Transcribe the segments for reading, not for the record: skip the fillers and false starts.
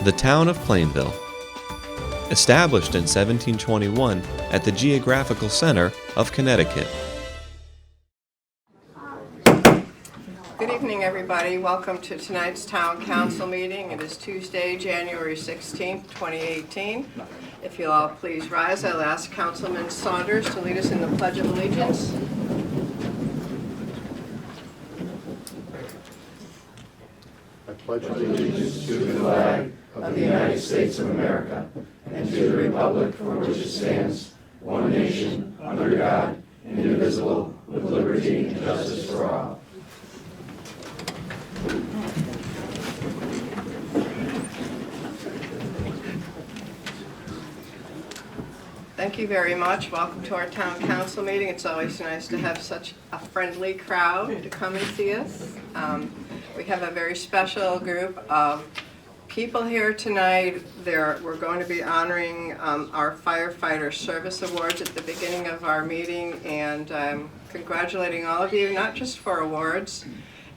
The town of Plainville. Established in 1721 at the geographical center of Connecticut. Good evening, everybody. Welcome to tonight's Town Council meeting. It is Tuesday, January 16th, 2018. If you'll all please rise, I'll ask Councilman Saunders to lead us in the Pledge of Allegiance. I pledge allegiance to the flag of the United States of America and to the republic for which it stands, one nation, under God, indivisible, with liberty and justice for all. Thank you very much. Welcome to our Town Council meeting. It's always nice to have such a friendly crowd to come and see us. We have a very special group of people here tonight. We're going to be honoring our Firefighter Service Awards at the beginning of our meeting, and congratulating all of you, not just for awards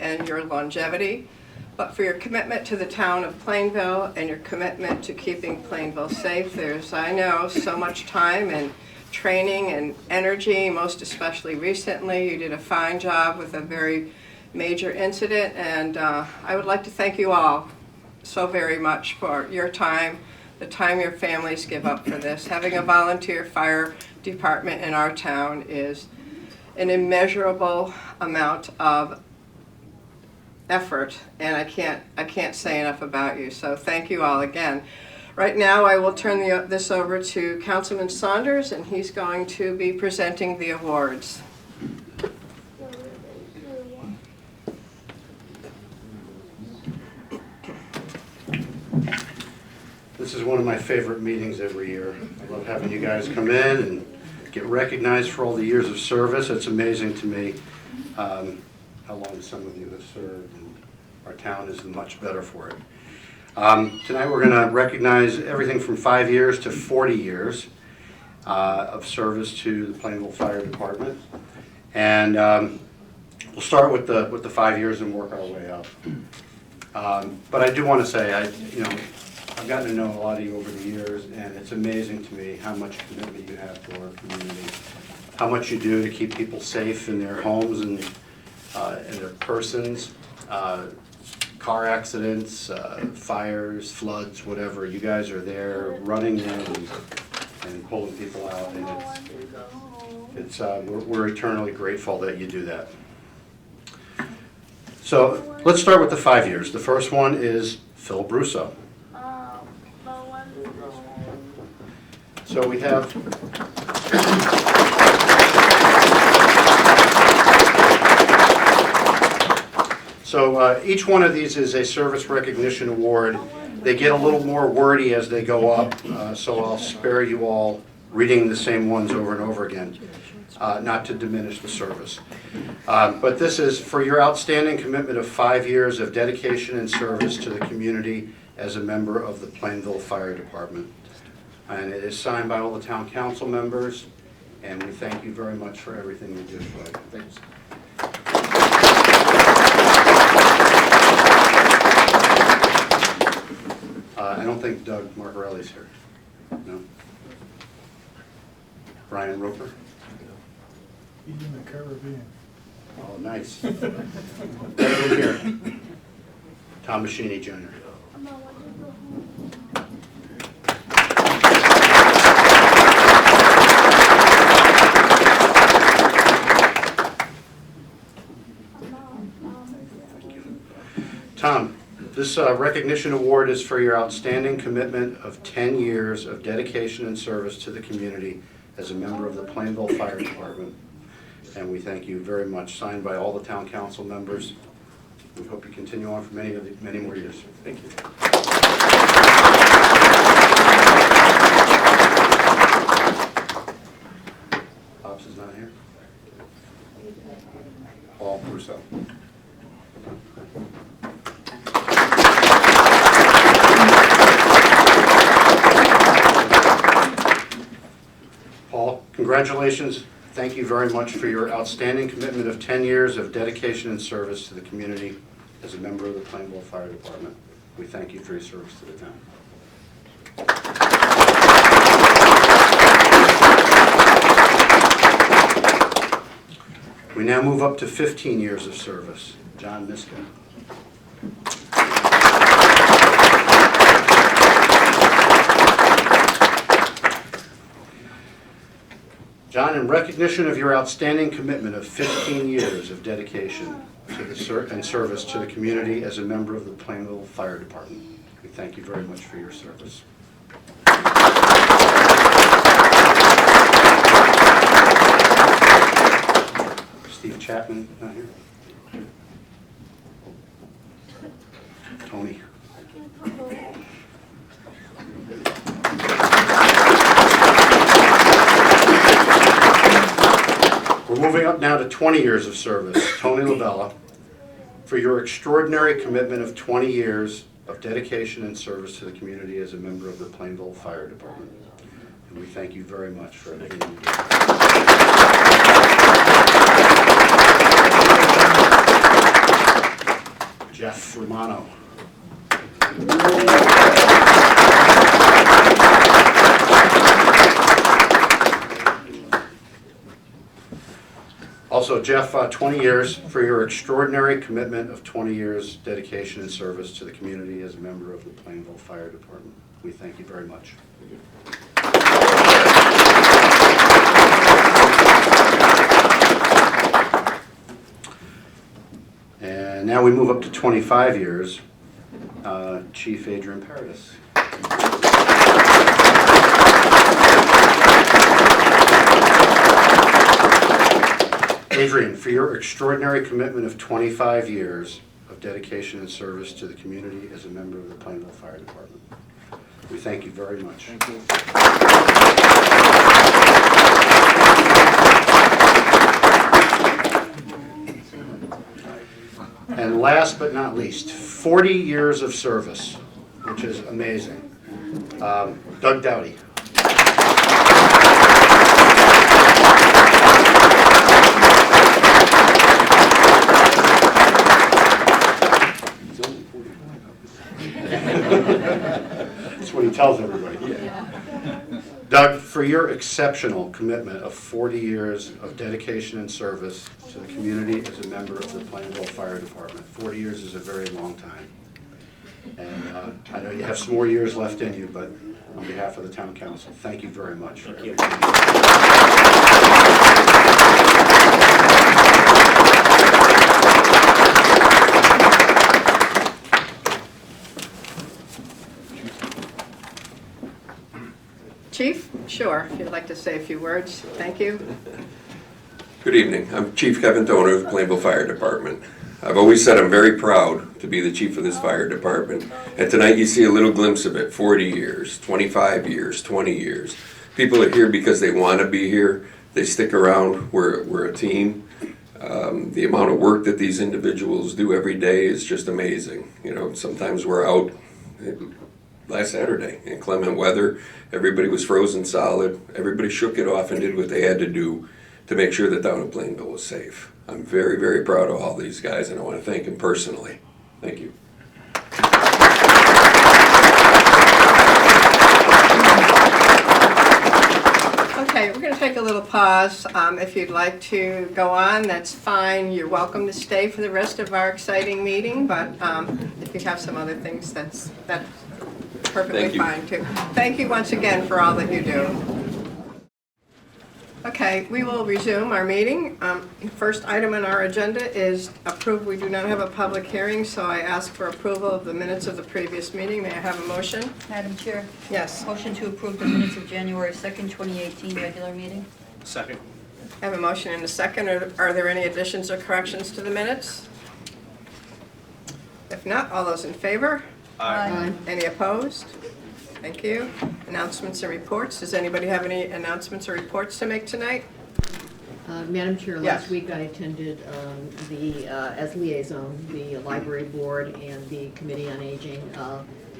and your longevity, but for your commitment to the town of Plainville and your commitment to keeping Plainville safe. There's, I know, so much time and training and energy, most especially recently. You did a fine job with a very major incident, and I would like to thank you all so very much for your time, the time your families give up for this. Having a volunteer fire department in our town is an immeasurable amount of effort, and I can't say enough about you, so thank you all again. Right now I will turn this over to Councilman Saunders, and he's going to be presenting the awards. This is one of my favorite meetings every year. I love having you guys come in and get recognized for all the years of service. It's amazing to me how long some of you have served, and our town is much better for it. Tonight we're going to recognize everything from 5 years to 40 years of service to the Plainville Fire Department. And we'll start with the 5 years and work our way up. But I do want to say, I've gotten to know a lot of you over the years, and it's amazing to me how much commitment you have to our community, how much you do to keep people safe in their homes and their persons, car accidents, fires, floods, whatever. You guys are there running in and pulling people out, and we're eternally grateful that you do that. So let's start with the 5 years. The first one is Phil Brusso. So we have each one of these is a service recognition award. They get a little more wordy as they go up, so I'll spare you all reading the same ones over and over again, not to diminish the service. But this is for your outstanding commitment of 5 years of dedication and service to the community as a member of the Plainville Fire Department. And it is signed by all the town council members, and we thank you very much for everything you do. Thanks. I don't think Doug Margarelli's here. No? Brian Roper? He's in the Caribbean. Oh, nice. Over here. Tom Machini Jr. Tom, this recognition award is for your outstanding commitment of 10 years of dedication and service to the community as a member of the Plainville Fire Department. And we thank you very much. Signed by all the town council members. We hope you continue on for many more years. Thank you. Pops is not here. Paul Brusso. Paul, congratulations. Thank you very much for your outstanding commitment of 10 years of dedication and service to the community as a member of the Plainville Fire Department. We thank you for your service to the town. We now move up to 15 years of service. John Miska. John, in recognition of your outstanding commitment of 15 years of dedication to the and service to the community as a member of the Plainville Fire Department, we thank you very much for your service. Steve Chapman, not here. Tony. We're moving up now to 20 years of service. Tony Labella, for your extraordinary commitment of 20 years of dedication and service to the community as a member of the Plainville Fire Department. And we thank you very much for everything you do. Jeff Romano. Also, Jeff, 20 years for your extraordinary commitment of 20 years dedication and service to the community as a member of the Plainville Fire Department. We thank you very much. And now we move up to 25 years. Chief Adrian Paradis. Adrian, for your extraordinary commitment of 25 years of dedication and service to the community as a member of the Plainville Fire Department, we thank you very much. Thank you. And last but not least, 40 years of service, which is amazing. Doug Dowdy. That's what he tells everybody. Yeah. Doug, for your exceptional commitment of 40 years of dedication and service to the community as a member of the Plainville Fire Department. 40 years is a very long time. And I know you have some more years left in you, but on behalf of the Town Council, thank you very much for everything. Chief, sure, if you'd like to say a few words. Thank you. Good evening. I'm Chief Kevin Toner of the Plainville Fire Department. I've always said I'm very proud to be the chief of this fire department. And tonight you see a little glimpse of it. 40 years, 25 years, 20 years. People are here because they want to be here. They stick around. We're a team. The amount of work that these individuals do every day is just amazing. You know, sometimes we're out. Last Saturday in inclement weather, everybody was frozen solid. Everybody shook it off and did what they had to do to make sure that down in Plainville was safe. I'm very, very proud of all these guys, and I want to thank them personally. Thank you. Okay, we're going to take a little pause. If you'd like to go on, that's fine. You're welcome to stay for the rest of our exciting meeting, but if you have some other things, that's perfectly fine too. Thank you once again for all that you do. Okay, we will resume our meeting. First item on our agenda is approve. We do not have a public hearing, so I ask for approval of the minutes of the previous meeting. May I have a motion? Madam Chair, Yes. motion to approve the minutes of January 2nd, 2018 regular meeting. Second. I have a motion and a second. Are there any additions or corrections to the minutes? If not, all those in favor? Aye. Any opposed? Thank you. Announcements and reports. Does anybody have any announcements or reports to make tonight? Madam Chair, Yes. last week I attended as liaison, the library board and the committee on aging.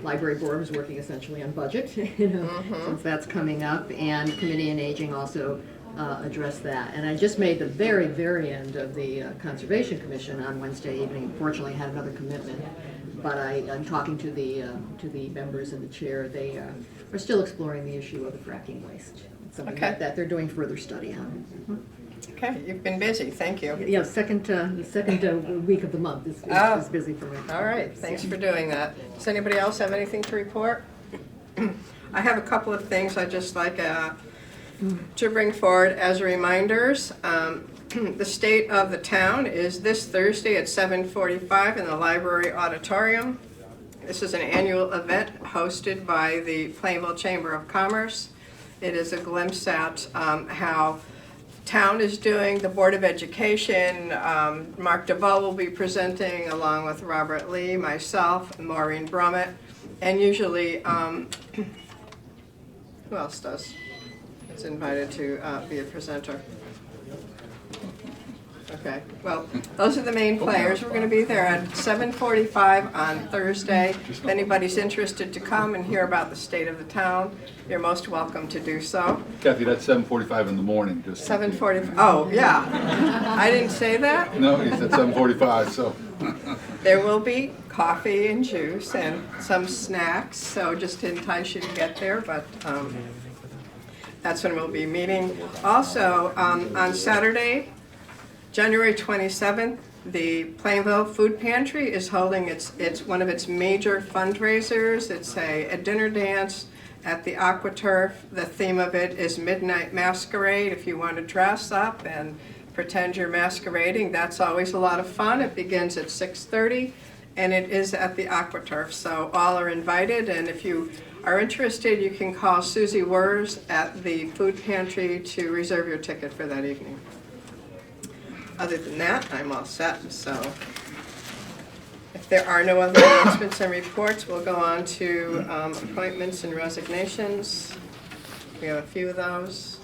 Library board was working essentially on budget, since that's coming up, and committee on aging also address that. And I just made the very, very end of the Conservation Commission on Wednesday evening. Fortunately, I had another commitment, but I'm talking to the members and the chair. They are still exploring the issue of the fracking waste. It's something Okay. that they're doing further study on. Okay, you've been busy, thank you. Yeah, the second week of the month is busy for me. All right, thanks for doing that. Does anybody else have anything to report? I have a couple of things I'd just like to bring forward as reminders. The state of the town is this Thursday at 7:45 in the library auditorium. This is an annual event hosted by the Plainville Chamber of Commerce. It is a glimpse at how town is doing. The Board of Education, Mark DeVoe will be presenting along with Robert Lee, myself, Maureen Brummett, and usually, who else does? Is invited to be a presenter. Okay, well, those are the main players. We're going to be there at 7:45 on Thursday. If anybody's interested to come and hear about the state of the town, you're most welcome to do so. Kathy, that's 7:45 in the morning, just. 7:45, oh, yeah. I didn't say that. No, you said 7:45, so. There will be coffee and juice and some snacks, so just to entice you to get there, but that's when we'll be meeting. Also, on Saturday, January 27th, the Plainville Food Pantry is holding it's one of its major fundraisers. It's a dinner dance at the AquaTurf. The theme of it is Midnight Masquerade. If you want to dress up and pretend you're masquerading, that's always a lot of fun. It begins at 6:30 and it is at the AquaTurf. So all are invited, and if you are interested, you can call Susie Wers at the food pantry to reserve your ticket for that evening. Other than that, I'm all set, so if there are no other announcements and reports, we'll go on to appointments and resignations. We have a few of those.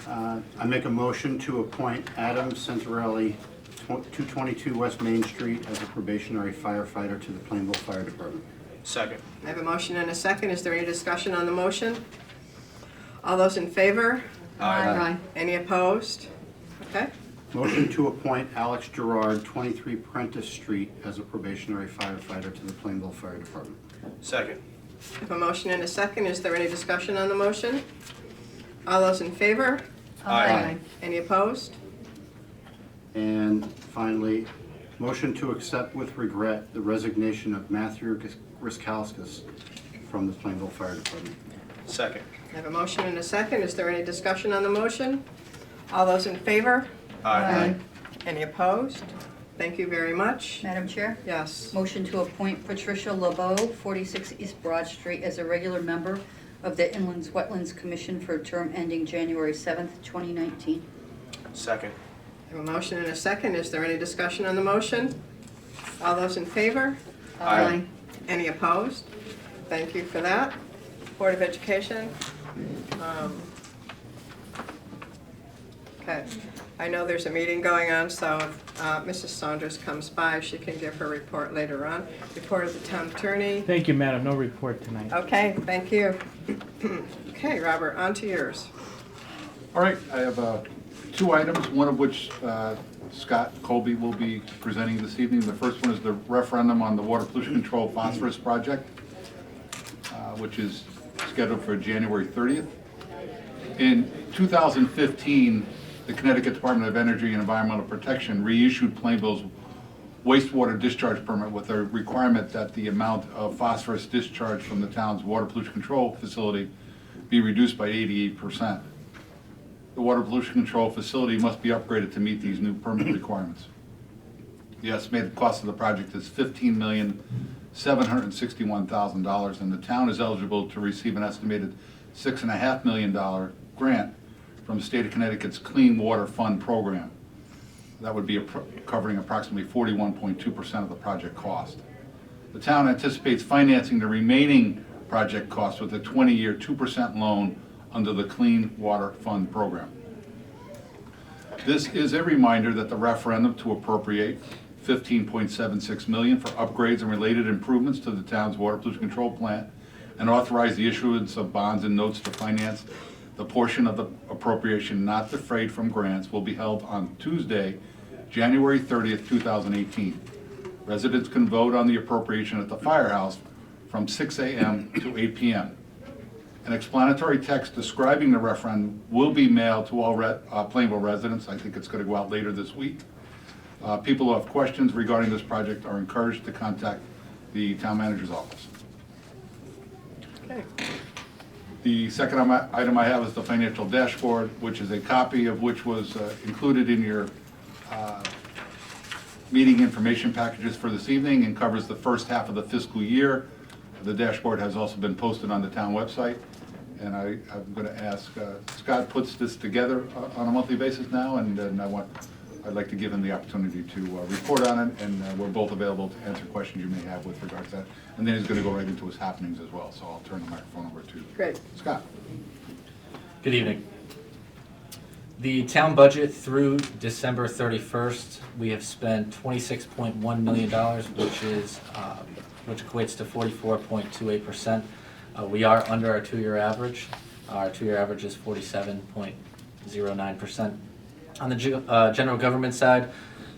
I make a motion to appoint Adam Centarelli, 222 West Main Street, as a probationary firefighter to the Plainville Fire Department. Second. I have a motion and a second. Is there any discussion on the motion? All those in favor? Aye. Any opposed? Okay. Motion to appoint Alex Gerard, 23 Prentice Street, as a probationary firefighter to the Plainville Fire Department. Second. I have a motion and a second. Is there any discussion on the motion? All those in favor? Aye. Any opposed? And finally, motion to accept with regret the resignation of Matthew Griskauskas from the Plainville Fire Department. Second. I have a motion and a second. Is there any discussion on the motion? All those in favor? Aye. Any opposed? Thank you very much. Madam Chair, Yes. motion to appoint Patricia LeBeau, 46 East Broad Street, as a regular member of the Inland Wetlands Commission for a term ending January 7th, 2019. Second. I have a motion and a second. Is there any discussion on the motion? All those in favor? Aye. Any opposed? Thank you for that. Board of Education. Okay. I know there's a meeting going on, so if Mrs. Saunders comes by, she can give her report later on. Report of the town attorney. Thank you, madam. No report tonight. Okay, thank you. Okay, Robert, on to yours. All right, I have two items, one of which Scott Colby will be presenting this evening. The first one is the referendum on the water pollution control phosphorus project, which is scheduled for January 30th. In 2015, the Connecticut Department of Energy and Environmental Protection reissued Plainville's wastewater discharge permit with a requirement that the amount of phosphorus discharged from the town's water pollution control facility be reduced by 88%. The water pollution control facility must be upgraded to meet these new permit requirements. The estimated cost of the project is $15,761,000, and the town is eligible to receive an estimated $6.5 million grant from the state of Connecticut's Clean Water Fund program. That would be covering approximately 41.2% of the project cost. The town anticipates financing the remaining project costs with a 20-year 2% loan under the Clean Water Fund program. This is a reminder that the referendum to appropriate $15.76 million for upgrades and related improvements to the town's water pollution control plant and authorize the issuance of bonds and notes to finance The portion of the appropriation not defrayed from grants will be held on Tuesday, January 30th, 2018. Residents can vote on the appropriation at the firehouse from 6 a.m. to 8 p.m. An explanatory text describing the referendum will be mailed to all Plainville residents. I think it's going to go out later this week. People who have questions regarding this project are encouraged to contact the town manager's office. Okay. The second item I have is the financial dashboard, which is a copy of which was included in your meeting information packages for this evening and covers the first half of the fiscal year. The dashboard has also been posted on the town website. And I'm going to ask, Scott puts this together on a monthly basis now, and I'd like to give him the opportunity to report on it, and we're both available to answer questions you may have with regards to that. And then he's going to go right into his happenings as well, so I'll turn the microphone over to Great. Scott. Good evening. The town budget through December 31st, we have spent $26.1 million, which equates to 44.28%. We are under our two-year average. Our two-year average is 47.09%. On the general government side,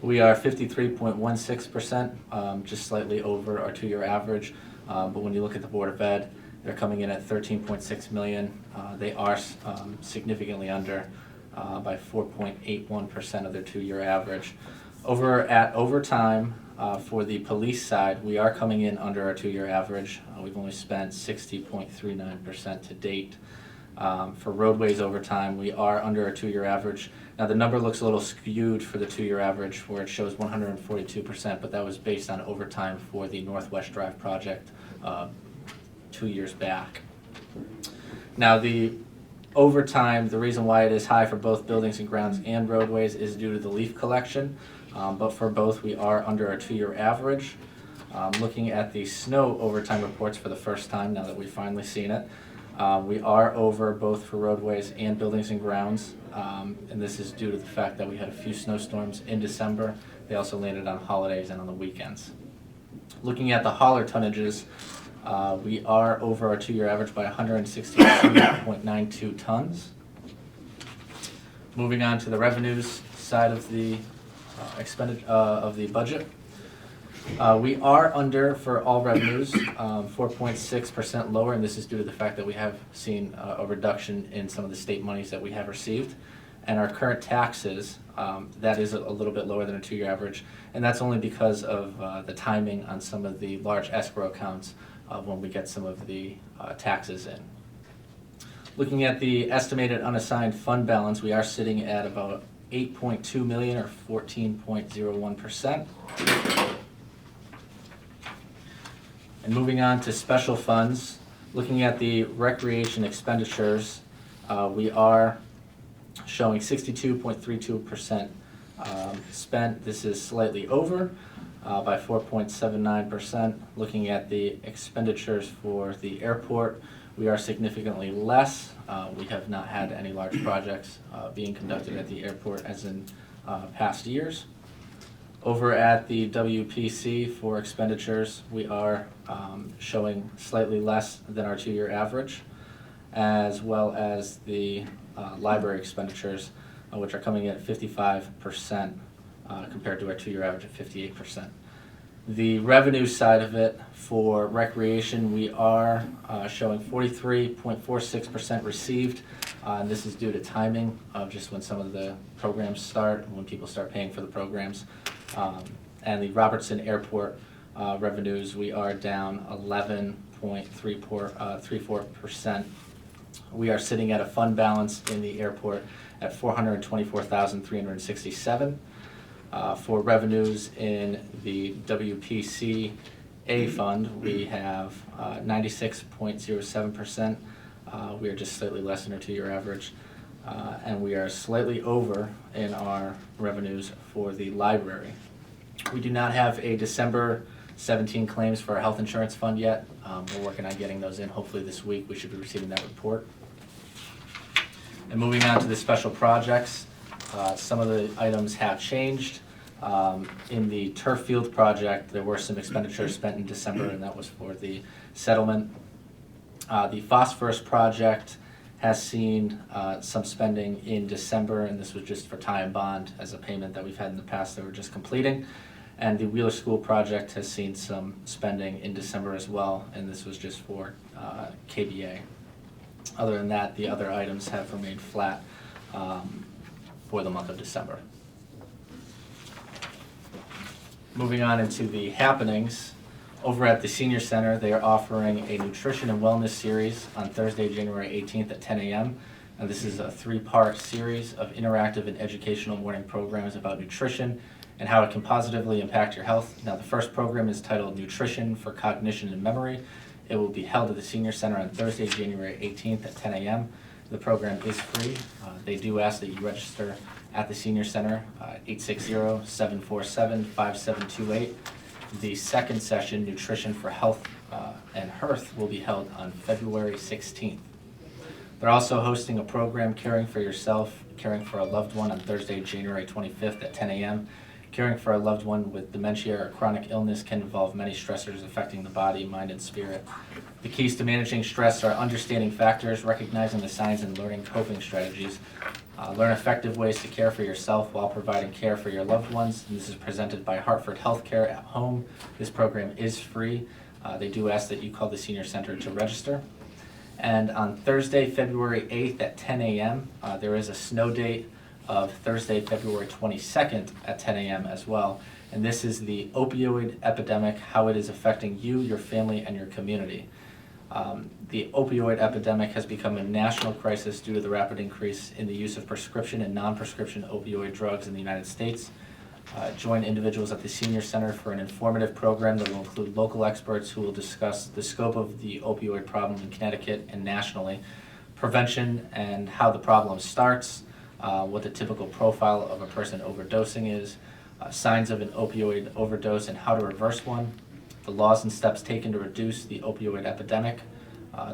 we are 53.16%, just slightly over our two-year average. But when you look at the Board of Ed, they're coming in at 13.6 million. They are significantly under by 4.81% of their two-year average. Over at overtime, for the police side, we are coming in under our two-year average. We've only spent 60.39% to date. For roadways overtime, we are under our two-year average. Now the number looks a little skewed for the two-year average where it shows 142%, but that was based on overtime for the Northwest Drive project 2 years back. Now the overtime, the reason why it is high for both buildings and grounds and roadways is due to the leaf collection. But for both, we are under our two-year average. Looking at the snow overtime reports for the first time, now that we've finally seen it, we are over both for roadways and buildings and grounds. And this is due to the fact that we had a few snowstorms in December. They also landed on holidays and on the weekends. Looking at the hauler tonnages, we are over our two-year average by 162.92 tons. Moving on to the revenues side of the of the budget. We are under for all revenues, 4.6% lower, and this is due to the fact that we have seen a reduction in some of the state monies that we have received. And our current taxes, that is a little bit lower than a two-year average, and that's only because of the timing on some of the large escrow accounts when we get some of the taxes in. Looking at the estimated unassigned fund balance, we are sitting at about 8.2 million or 14.01%. And moving on to special funds, looking at the recreation expenditures, we are showing 62.32% spent. This is slightly over by 4.79%. Looking at the expenditures for the airport, we are significantly less. We have not had any large projects being conducted at the airport as in past years. Over at the WPC for expenditures, we are showing slightly less than our two-year average, as well as the library expenditures, which are coming in at 55% compared to our two-year average of 58%. The revenue side of it for recreation, we are showing 43.46% received. And this is due to timing of just when some of the programs start, when people start paying for the programs. And the Robertson Airport revenues, we are down 11.34%. We are sitting at a fund balance in the airport at $424,367. For revenues in the WPC A fund, we have 96.07%. We are just slightly less than our two-year average. And we are slightly over in our revenues for the library. We do not have a December 17 claims for our health insurance fund yet. We're working on getting those in. Hopefully this week we should be receiving that report. And moving on to the special projects, some of the items have changed. In the turf field project, there were some expenditures spent in December, and that was for the settlement. The phosphorus project has seen some spending in December, and this was just for tie and bond as a payment that we've had in the past that we're just completing. And the Wheeler School project has seen some spending in December as well, and this was just for KBA. Other than that, the other items have remained flat for the month of December. Moving on into the happenings, over at the Senior Center, they are offering a nutrition and wellness series on Thursday, January 18th at 10 a.m. And this is a 3-part series of interactive and educational morning programs about nutrition and how it can positively impact your health. Now, the first program is titled Nutrition for Cognition and Memory. It will be held at the Senior Center on Thursday, January 18th at 10 a.m. The program is free. They do ask that you register at the Senior Center, 860-747-5728. The second session, Nutrition for Health and Hearth, will be held on February 16th. They're also hosting a program, Caring for Yourself, Caring for a Loved One, on Thursday, January 25th at 10 a.m. Caring for a loved one with dementia or chronic illness can involve many stressors affecting the body, mind, and spirit. The keys to managing stress are understanding factors, recognizing the signs, and learning coping strategies. Learn effective ways to care for yourself while providing care for your loved ones. And this is presented by Hartford Healthcare at Home. This program is free. They do ask that you call the Senior Center to register. And on Thursday, February 8th at 10 a.m., there is a snow date of Thursday, February 22nd at 10 a.m. as well. And this is the opioid epidemic, how it is affecting you, your family, and your community. The opioid epidemic has become a national crisis due to the rapid increase in the use of prescription and non-prescription opioid drugs in the United States. Join individuals at the Senior Center for an informative program that will include local experts who will discuss the scope of the opioid problem in Connecticut and nationally, prevention and how the problem starts, what the typical profile of a person overdosing is, signs of an opioid overdose and how to reverse one, the laws and steps taken to reduce the opioid epidemic.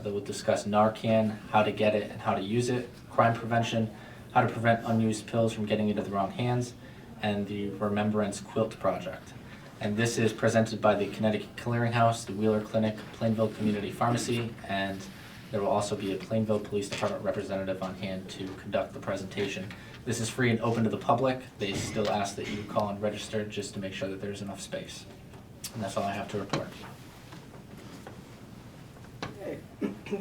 They will discuss Narcan, how to get it and how to use it, crime prevention, how to prevent unused pills from getting into the wrong hands, and the Remembrance Quilt Project. And this is presented by the Connecticut Clearinghouse, the Wheeler Clinic, Plainville Community Pharmacy, and there will also be a Plainville Police Department representative on hand to conduct the presentation. This is free and open to the public. They still ask that you call and register just to make sure that there's enough space. And that's all I have to report. Okay.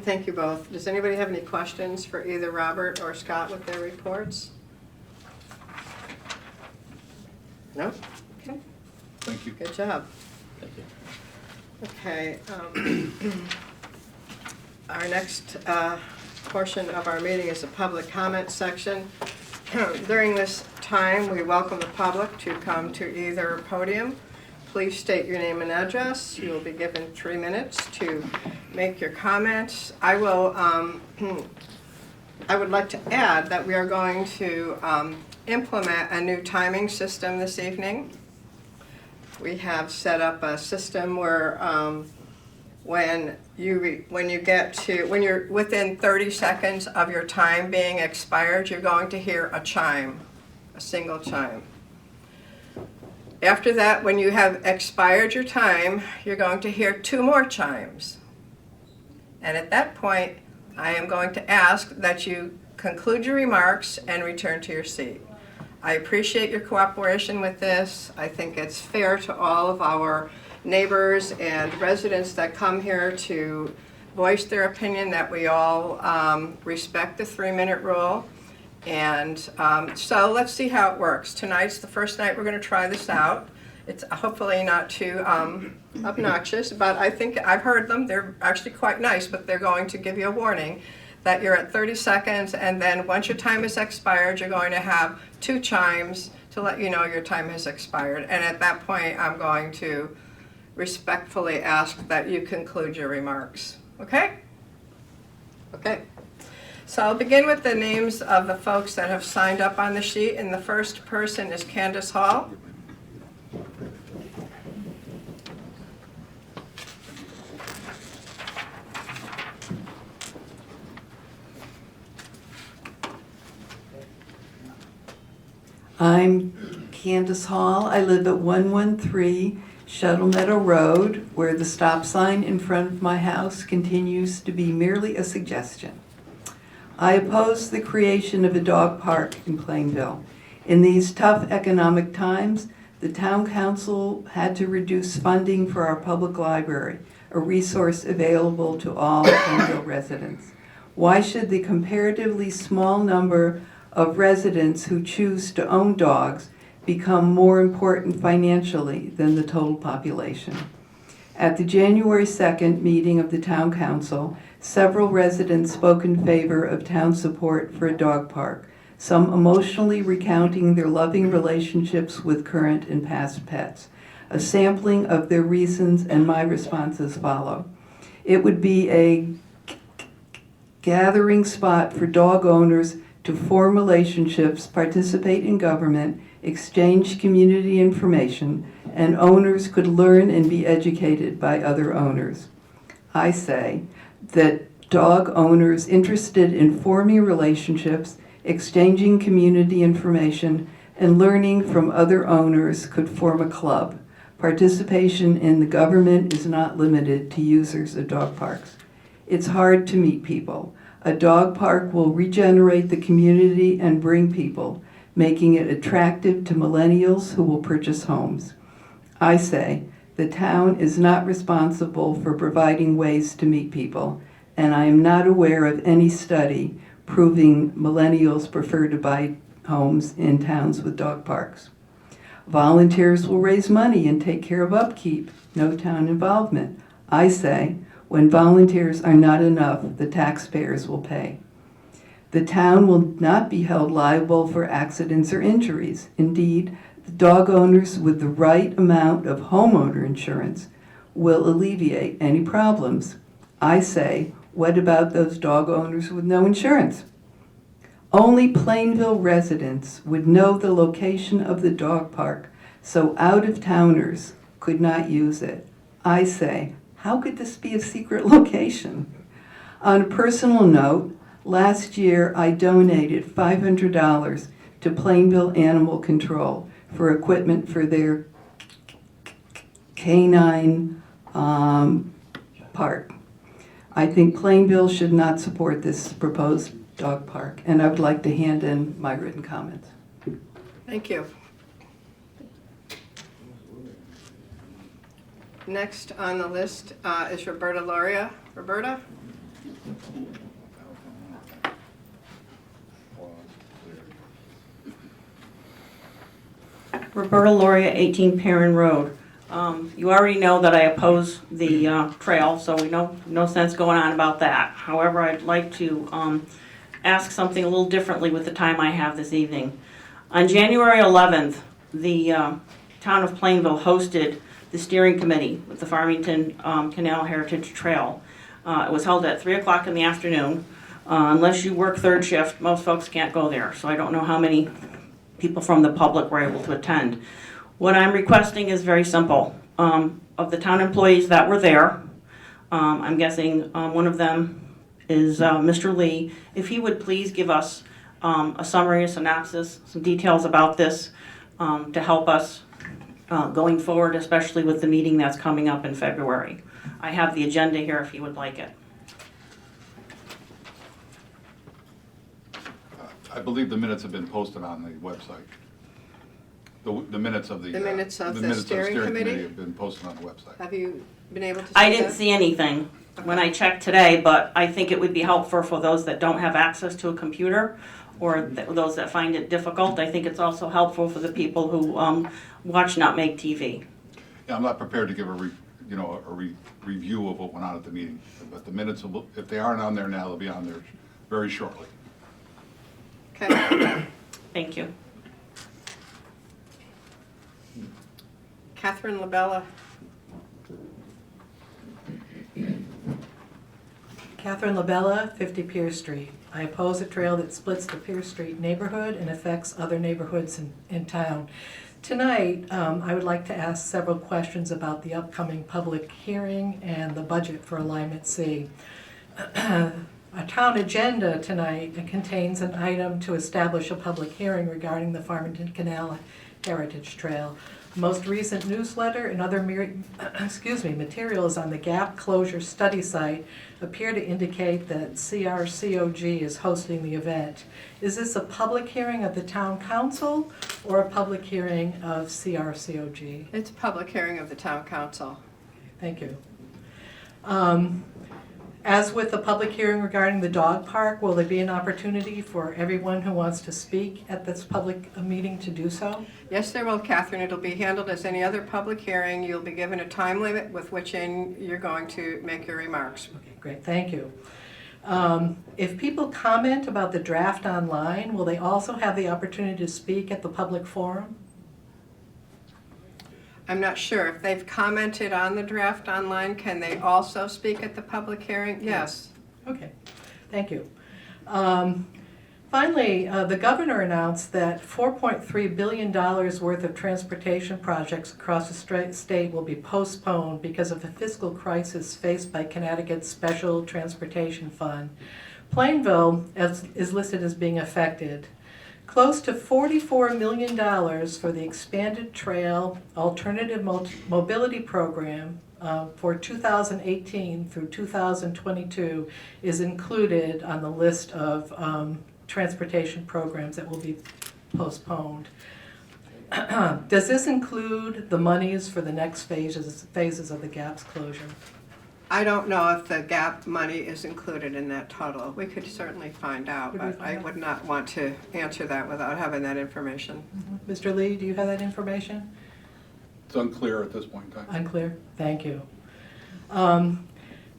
Thank you both. Does anybody have any questions for either Robert or Scott with their reports? No? Okay, Thank you. good job. Thank you. Okay, our next portion of our meeting is the public comment section. During this time, we welcome the public to come to either podium. Please state your name and address. You will be given 3 minutes to make your comments. I would like to add that we are going to implement a new timing system this evening. We have set up a system where when you're within 30 seconds of your time being expired, you're going to hear a chime, a single chime. After that, when you have expired your time, you're going to hear 2 more chimes. And at that point, I am going to ask that you conclude your remarks and return to your seat. I appreciate your cooperation with this. I think it's fair to all of our neighbors and residents that come here to voice their opinion that we all respect the 3-minute rule. And so let's see how it works. Tonight's the first night we're going to try this out. It's hopefully not too obnoxious, but I think I've heard them. They're actually quite nice, but they're going to give you a warning that you're at 30 seconds, and then once your time is expired, you're going to have 2 chimes to let you know your time has expired. And at that point, I'm going to respectfully ask that you conclude your remarks. Okay? Okay. So I'll begin with the names of the folks that have signed up on the sheet, and the first person is Candace Hall. I'm Candace Hall. I live at 113 Shuttle Meadow Road, where the stop sign in front of my house continues to be merely a suggestion. I oppose the creation of a dog park in Plainville. In these tough economic times, the town council had to reduce funding for our public library, a resource available to all Plainville residents. Why should the comparatively small number of residents who choose to own dogs become more important financially than the total population? At the January 2nd meeting of the Town Council, several residents spoke in favor of town support for a dog park, some emotionally recounting their loving relationships with current and past pets. A sampling of their reasons and my responses follow. It would be a gathering spot for dog owners to form relationships, participate in government, exchange community information, and owners could learn and be educated by other owners. I say that dog owners interested in forming relationships, exchanging community information, and learning from other owners could form a club. Participation in the government is not limited to users of dog parks. It's hard to meet people. A dog park will regenerate the community and bring people, making it attractive to millennials who will purchase homes. I say the town is not responsible for providing ways to meet people, and I am not aware of any study proving millennials prefer to buy homes in towns with dog parks. Volunteers will raise money and take care of upkeep, no town involvement. I say, when volunteers are not enough, the taxpayers will pay. The town will not be held liable for accidents or injuries. Indeed, the dog owners with the right amount of homeowner insurance will alleviate any problems. I say, what about those dog owners with no insurance? Only Plainville residents would know the location of the dog park, so out-of-towners could not use it. I say, how could this be a secret location? On a personal note, last year I donated $500 to Plainville Animal Control for equipment for their canine park. I think Plainville should not support this proposed dog park, and I would like to hand in my written comments. Thank you. Next on the list is Roberta Lauria. Roberta? Roberta Lauria, 18 Perrin Road. You already know that I oppose the trail, so we know no sense going on about that. However, I'd like to ask something a little differently with the time I have this evening. On January 11th, the town of Plainville hosted the steering committee with the Farmington Canal Heritage Trail. It was held at 3 o'clock in the afternoon. Unless you work third shift, most folks can't go there, so I don't know how many people from the public were able to attend. What I'm requesting is very simple. Of the town employees that were there, I'm guessing one of them is Mr. Lee, if he would please give us a summary, a synopsis, some details about this to help us going forward, especially with the meeting that's coming up in February. I have the agenda here if you would like it. I believe the minutes have been posted on the website. The minutes of the steering committee have been posted on the website. Have you been able to see I didn't that? see anything when I checked today, but I think it would be helpful for those that don't have access to a computer or those that find it difficult. I think it's also helpful for the people who watch Nutmeg TV. Yeah, I'm not prepared to give a review of what went on at the meeting, but the minutes, if they aren't on there now, they'll be on there very shortly. Okay. Thank you. Catherine Labella. Catherine Labella, 50 Pierce Street. I oppose a trail that splits the Pierce Street neighborhood and affects other neighborhoods in town. Tonight, I would like to ask several questions about the upcoming public hearing and the budget for Alignment C. A town agenda tonight contains an item to establish a public hearing regarding the Farmington Canal Heritage Trail. Most recent newsletter and other materials on the gap closure study site appear to indicate that CRCOG is hosting the event. Is this a public hearing of the town council or a public hearing of CRCOG? It's a public hearing of the town council. Thank you. As with the public hearing regarding the dog park, will there be an opportunity for everyone who wants to speak at this public meeting to do so? Yes, there will, Catherine. It'll be handled as any other public hearing. You'll be given a time limit with which you're going to make your remarks. Okay, great, thank you. If people comment about the draft online, will they also have the opportunity to speak at the public forum? I'm not sure. If they've commented on the draft online, can they also speak at the public hearing? Yes. Okay, thank you. Finally, the governor announced that $4.3 billion worth of transportation projects across the state will be postponed because of the fiscal crisis faced by Connecticut's Special Transportation Fund. Plainville is listed as being affected. Close to $44 million for the Expanded Trail Alternative Mobility Program for 2018 through 2022 is included on the list of transportation programs that will be postponed. Does this include the monies for the next phases of the GAP's closure? I don't know if the GAP money is included in that total. We could certainly find out, but I would not want to answer that without having that information. Mr. Lee, do you have that information? It's unclear at this point in time. Unclear? Thank you.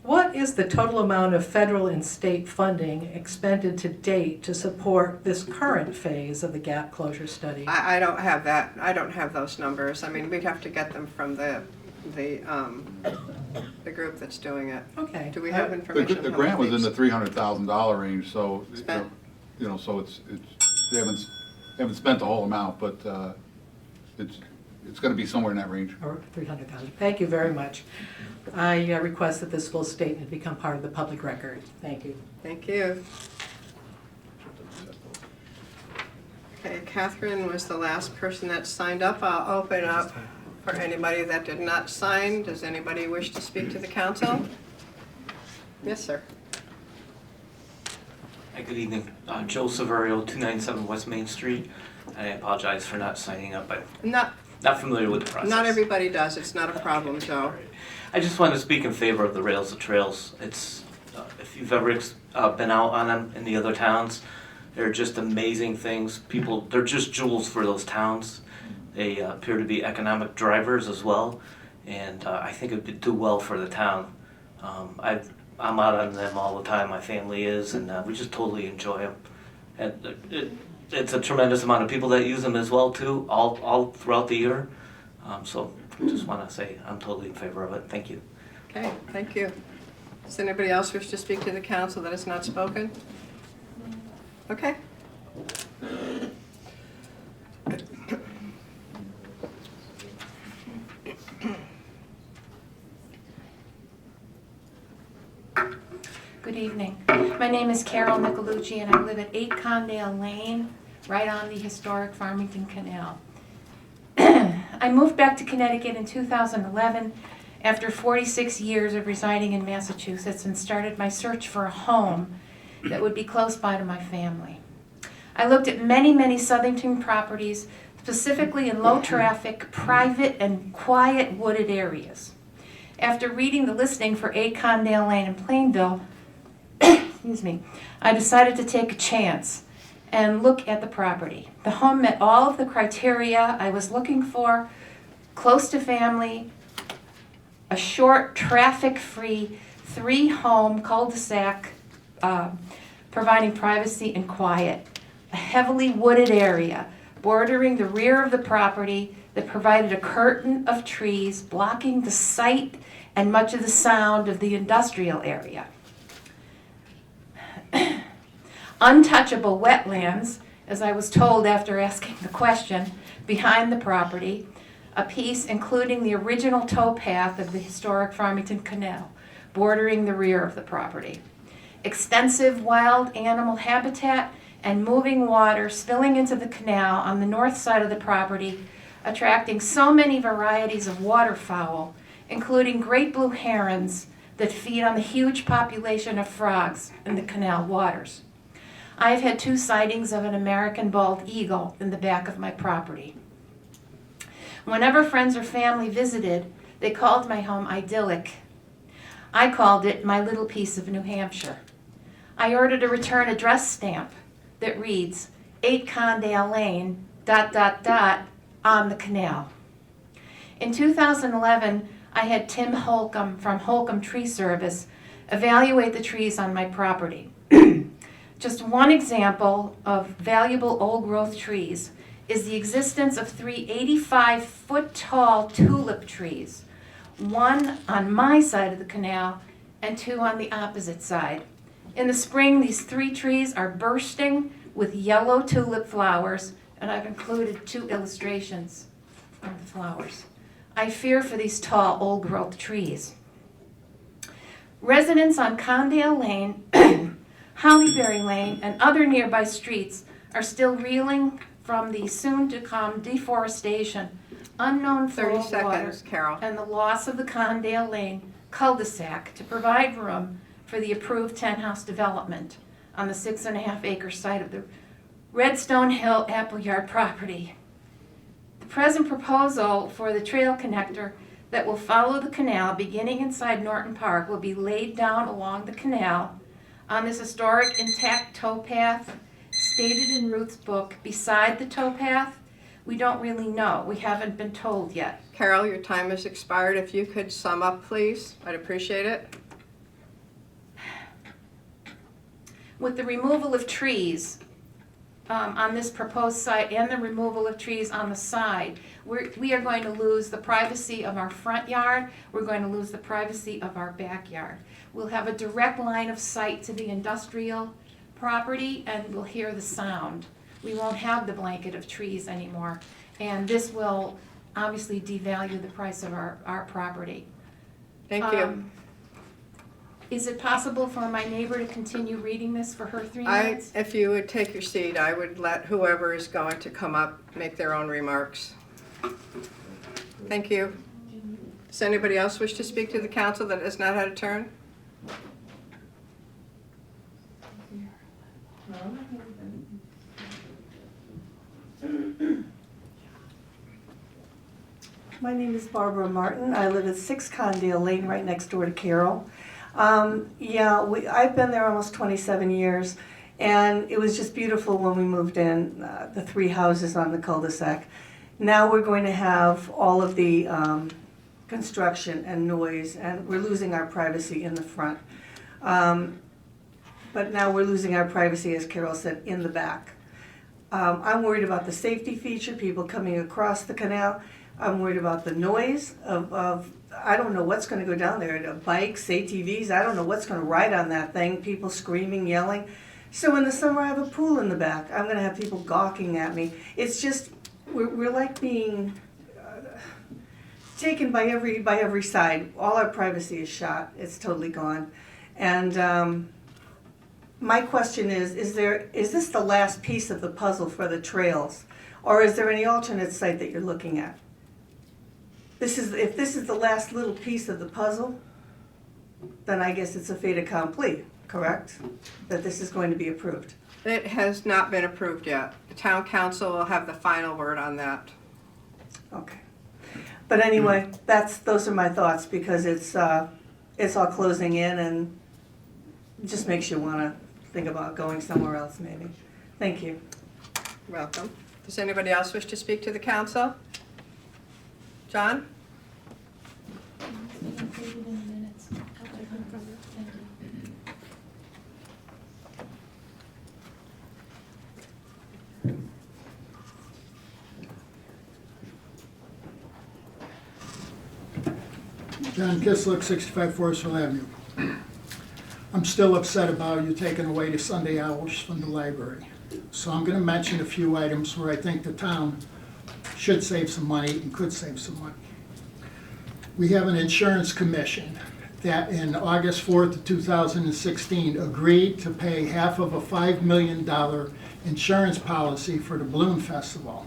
What is the total amount of federal and state funding expended to date to support this current phase of the gap closure study? I don't have that. I don't have those numbers. I mean, we'd have to get them from the group that's doing it. Okay. Do we have information? The grant was in the $300,000 range, so Spent? so they haven't spent the whole amount, but it's going to be somewhere in that range. Or 300,000. Thank you very much. I request that this full statement become part of the public record. Thank you. Thank you. Okay, Catherine was the last person that signed up. I'll open up for anybody that did not sign. Does anybody wish to speak to the council? Yes, sir. Hi, good evening. Joe Saverio, 297 West Main Street. I apologize for not signing up. I'm not familiar with the process. Not everybody does. It's not a problem, Joe. I just wanted to speak in favor of the Rails to Trails. It's if you've ever been out on them in the other towns, they're just amazing things. They're just jewels for those towns. They appear to be economic drivers as well, and I think it would do well for the town. I'm out on them all the time. My family is, and we just totally enjoy them. And it's a tremendous amount of people that use them as well too, all throughout the year. So I just want to say I'm totally in favor of it. Thank you. Okay, thank you. Does anybody else wish to speak to the council that has not spoken? Okay. Good evening. My name is Carol Nicolucci and I live at 8 Condale Lane, right on the historic Farmington Canal. I moved back to Connecticut in 2011 after 46 years of residing in Massachusetts and started my search for a home that would be close by to my family. I looked at many Southington properties, specifically in low traffic, private and quiet wooded areas. After reading the listing for 8 Condale Lane in Plainville, excuse me, I decided to take a chance and look at the property. The home met all of the criteria I was looking for: close to family, a short, traffic-free, 3-home cul-de-sac providing privacy and quiet, a heavily wooded area bordering the rear of the property that provided a curtain of trees blocking the sight and much of the sound of the industrial area. Untouchable wetlands, as I was told after asking the question, behind the property, a piece including the original towpath of the historic Farmington Canal, bordering the rear of the property. Extensive wild animal habitat and moving water spilling into the canal on the north side of the property attracting so many varieties of waterfowl, including great blue herons that feed on the huge population of frogs in the canal waters. I have had 2 sightings of an American bald eagle in the back of my property. Whenever friends or family visited, they called my home idyllic. I called it my little piece of New Hampshire. I ordered a return address stamp that reads 8 Condale Lane, ... on the canal. In 2011, I had Tim Holcomb from Holcomb Tree Service evaluate the trees on my property. Just one example of valuable old-growth trees is the existence of 3 85-foot-tall tulip trees, 1 on my side of the canal and 2 on the opposite side. In the spring, these 3 trees are bursting with yellow tulip flowers, and I've included 2 illustrations of the flowers. I fear for these tall, old-growth trees. Residents on Condale Lane, Hollyberry Lane, and other nearby streets are still reeling from the soon-to-come deforestation, unknown flow 30 of water, seconds, Carol. and the loss of the Condale Lane cul-de-sac to provide room for the approved 10-house development on the 6.5-acre site of the Redstone Hill Appleyard property. The present proposal for the trail connector that will follow the canal beginning inside Norton Park will be laid down along the canal on this historic intact towpath stated in Ruth's book. Beside the towpath, we don't really know. We haven't been told yet. Carol, your time has expired. If you could sum up, please, I'd appreciate it. With the removal of trees on this proposed site and the removal of trees on the side, we are going to lose the privacy of our front yard. We're going to lose the privacy of our backyard. We'll have a direct line of sight to the industrial property, and we'll hear the sound. We won't have the blanket of trees anymore, and this will obviously devalue the price of our property. Thank you. Is it possible for my neighbor to continue reading this for her 3 minutes? If you would take your seat, I would let whoever is going to come up make their own remarks. Thank you. Does anybody else wish to speak to the council that has not had a turn? My name is Barbara Martin. I live at 6 Condale Lane, right next door to Carol. I've been there almost 27 years, and it was just beautiful when we moved in, the 3 houses on the cul-de-sac. Now we're going to have all of the construction and noise, and we're losing our privacy in the front. But now we're losing our privacy, as Carol said, in the back. I'm worried about the safety feature, people coming across the canal. I'm worried about the noise of I don't know what's going to go down there, bikes, ATVs, I don't know what's going to ride on that thing, people screaming, yelling. So in the summer I have a pool in the back. I'm going to have people gawking at me. It's just, we're like being taken by every side. All our privacy is shot. It's totally gone. And my question is this the last piece of the puzzle for the trails? Or is there any alternate site that you're looking at? If this is the last little piece of the puzzle, then I guess it's a fait accompli, correct? That this is going to be approved. It has not been approved yet. The town council will have the final word on that. Okay. But anyway, those are my thoughts, because it's all closing in, and it just makes you want to think about going somewhere else maybe. Thank you. You're welcome. Does anybody else wish to speak to the council? John? John Kislick, 65 Forest Hill Avenue. I'm still upset about you taking away the Sunday hours from the library. So I'm going to mention a few items where I think the town should save some money and could save some money. We have an insurance commission that in August 4th of 2016 agreed to pay half of a $5 million insurance policy for the Balloon Festival.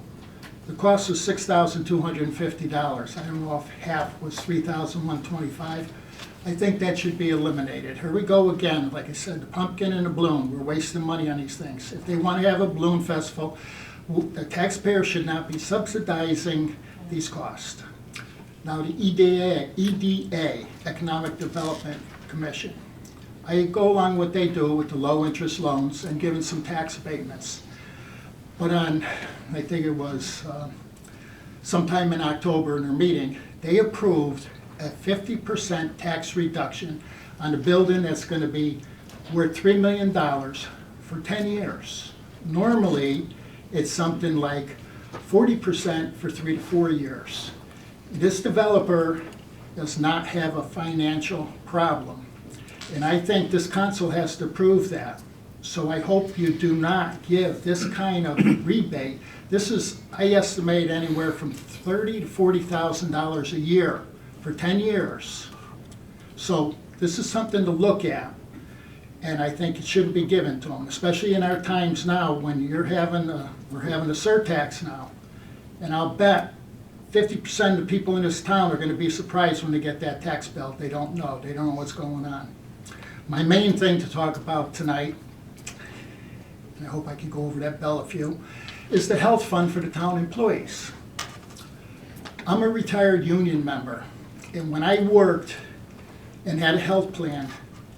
The cost was $6,250. I don't know if half was $3,125. I think that should be eliminated. Here we go again, like I said, the pumpkin and the balloon. We're wasting money on these things. If they want to have a balloon festival, the taxpayer should not be subsidizing these costs. Now the EDA, Economic Development Commission. I go along what they do with the low interest loans and giving some tax abatements. But on, I think it was sometime in October in their meeting, they approved a 50% tax reduction on a building that's going to be worth $3 million for 10 years. Normally, it's something like 40% for 3 to 4 years. This developer does not have a financial problem, and I think this council has to prove that. So I hope you do not give this kind of rebate. This is, I estimate, anywhere from $30,000 to $40,000 a year for 10 years. So this is something to look at, and I think it shouldn't be given to them, especially in our times now when we're having a surtax now. And I'll bet 50% of the people in this town are going to be surprised when they get that tax bill. They don't know. They don't know what's going on. My main thing to talk about tonight, and I hope I can go over that bill a few, is the health fund for the town employees. I'm a retired union member, and when I worked and had a health plan,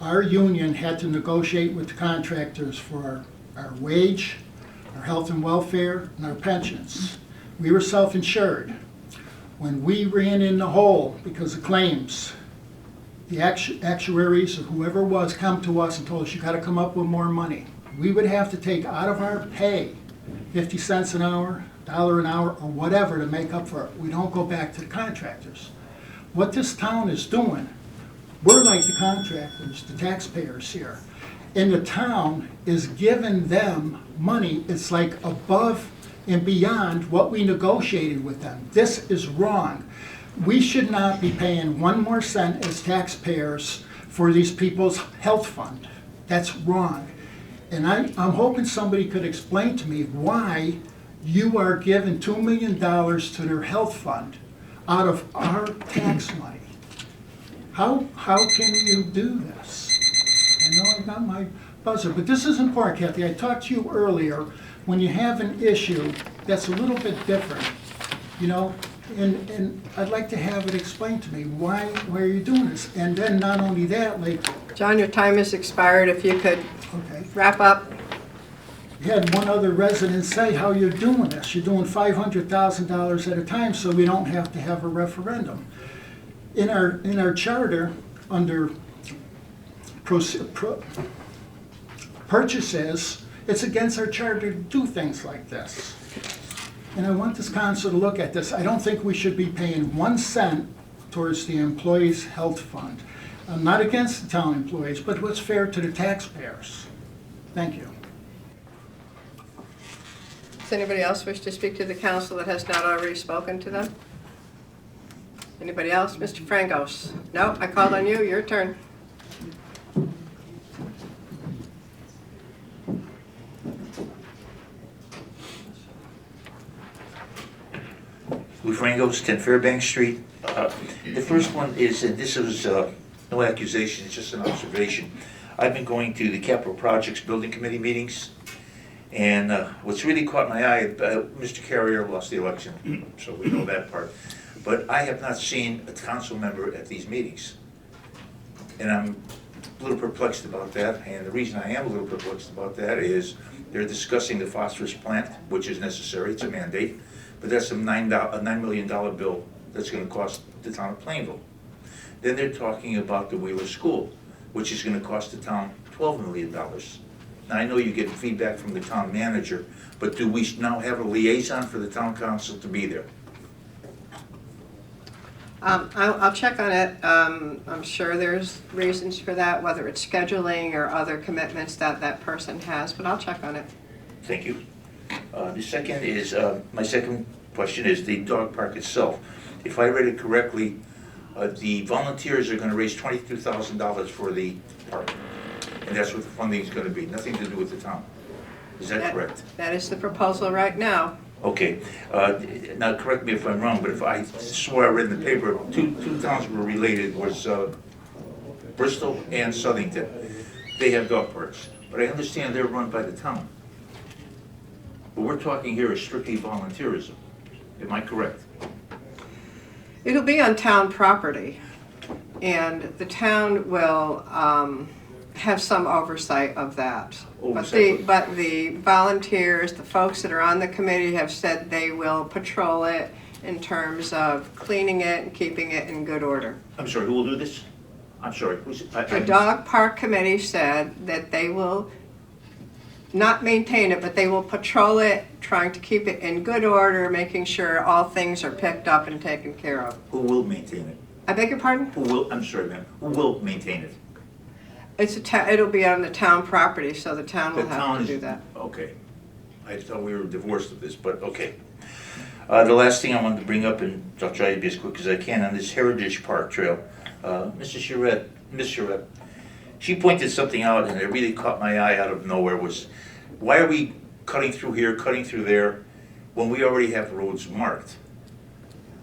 our union had to negotiate with the contractors for our wage, our health and welfare, and our pensions. We were self-insured. When we ran in the hole because of claims, the actuaries or whoever it was come to us and told us, you got to come up with more money. We would have to take out of our pay 50 cents an hour, $1 an hour, or whatever to make up for it. We don't go back to the contractors. What this town is doing, we're like the contractors, the taxpayers here. And the town is giving them money. It's like above and beyond what we negotiated with them. This is wrong. We should not be paying 1 more cent as taxpayers for these people's health fund. That's wrong. And I'm hoping somebody could explain to me why you are giving $2 million to their health fund out of our tax money. How can you do this? I know I've got my buzzer, but this is important, Kathy. I talked to you earlier when you have an issue that's a little bit different, you know, and I'd like to have it explained to me why are you doing this? And then not only that, like... John, your time has expired. If you could wrap up. You had one other resident say how you're doing this. You're doing $500,000 at a time so we don't have to have a referendum. In our charter, under purchases, it's against our charter to do things like this. And I want this council to look at this. I don't think we should be paying 1 cent towards the employees' health fund. I'm not against the town employees, but what's fair to the taxpayers? Thank you. Does anybody else wish to speak to the council that has not already spoken to them? Anybody else? Mr. Frangos? No, I called on you. Your turn. Lou Frangos, 10 Fairbanks Street. The first one is, and this is no accusation, it's just an observation. I've been going to the Capital Projects Building Committee meetings, and what's really caught my eye, Mr. Carrier lost the election, so we know that part. But I have not seen a council member at these meetings. And I'm a little perplexed about that, and the reason I am a little perplexed about that is they're discussing the phosphorus plant, which is necessary, it's a mandate, but that's a $9 million bill that's gonna cost the town of Plainville. Then they're talking about the Wheeler School, which is gonna cost the town $12 million. Now, I know you get feedback from the town manager, but do we now have a liaison for the town council to be there? I'll check on it. I'm sure there's reasons for that, whether it's scheduling or other commitments that that person has, but I'll check on it. Thank you. The second is, my second question is the dog park itself. If I read it correctly, the volunteers are gonna raise $22,000 for the park. And that's what the funding is gonna be, nothing to do with the town. Is that correct? That is the proposal right now. Okay, now correct me if I'm wrong, but if I swore I read in the paper, two towns were related, was Bristol and Southington. They have dog parks, but I understand they're run by the town. But we're talking here is strictly volunteerism. Am I correct? It'll be on town property, and the town will have some oversight of that. But the volunteers, the folks that are on the committee have said they will patrol it in terms of cleaning it and keeping it in good order. I'm sorry, who will do this? I'm sorry. The dog park committee said that they will not maintain it, but they will patrol it, trying to keep it in good order, making sure all things are picked up and taken care of. Who will maintain it? I beg your pardon? Who will, I'm sorry, ma'am, who will maintain it? It'll be on the town property, so the town will The have town to is- do that. Okay. I thought we were divorced of this, but okay. The last thing I wanted to bring up, and I'll try to be as quick as I can, on this Heritage Park Trail. Miss Charetti, she pointed something out, and it really caught my eye out of nowhere, was why are we cutting through here, cutting through there, when we already have roads marked?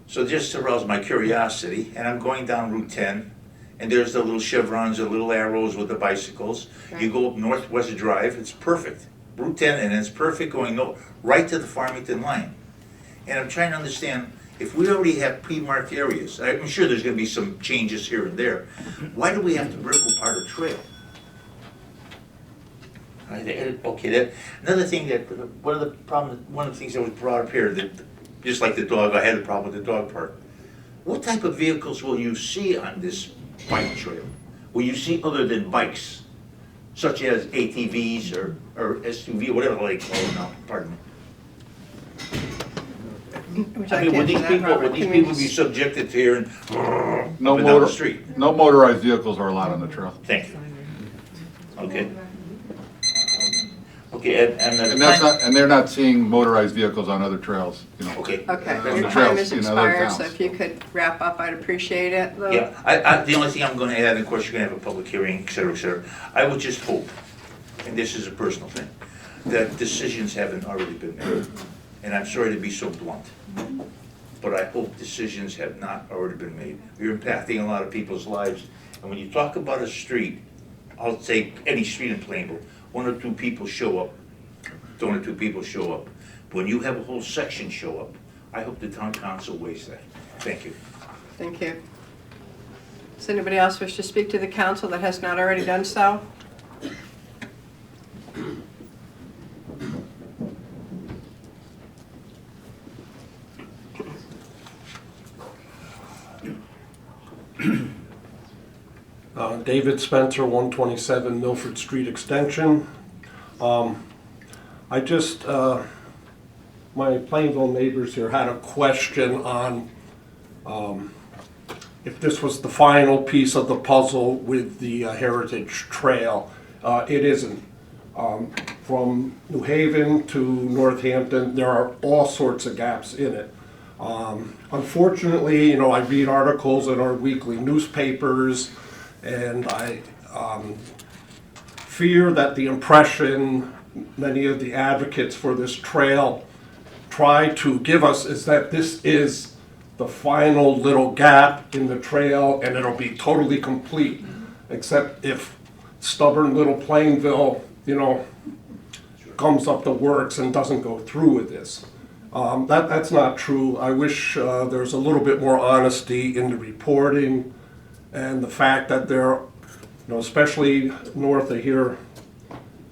So just aroused my curiosity, and I'm going down Route 10, and there's the little chevrons, the little arrows with the bicycles. You go up Northwest Drive, it's perfect. Route 10, and it's perfect going right to the Farmington line. And I'm trying to understand, if we already have pre-marked areas, I'm sure there's gonna be some changes here and there, why do we have to vertical part of trail? Okay, another thing that, one of the things that was brought up here, that, just like the dog, I had a problem with the dog park. What type of vehicles will you see on this bike trail? Will you see other than bikes, such as ATVs or SUV, whatever they call it now, pardon me? I mean, would these people be subjected to hearing up and down the street? No motorized vehicles are allowed on the trail. Thank you. Okay. Okay, And they're not seeing motorized vehicles on other trails, you know. Okay. Okay, On your the time trails is in other expired, so towns. if you could wrap up, I'd appreciate it, Lou. Yeah, the only thing I'm gonna add, of course, you're gonna have a public hearing, et cetera, I would just hope, and this is a personal thing, that decisions haven't already been made. And I'm sorry to be so blunt, but I hope decisions have not already been made. You're impacting a lot of people's lives, and when you talk about a street, I'll say any street in Plainville, one or two people show up. When you have a whole section show up, I hope the town council weighs that. Thank you. Thank you. Does anybody else wish to speak to the council that has not already done so? David Spencer, 127 Milford Street Extension. My Plainville neighbors here had a question on if this was the final piece of the puzzle with the Heritage Trail. It isn't. From New Haven to Northampton, there are all sorts of gaps in it. Unfortunately, I read articles in our weekly newspapers, and I fear that the impression many of the advocates for this trail try to give us is that this is the final little gap in the trail and it'll be totally complete, except if stubborn little Plainville, comes up the works and doesn't go through with this. That's not true. I wish there's a little bit more honesty in the reporting and the fact that there, especially north of here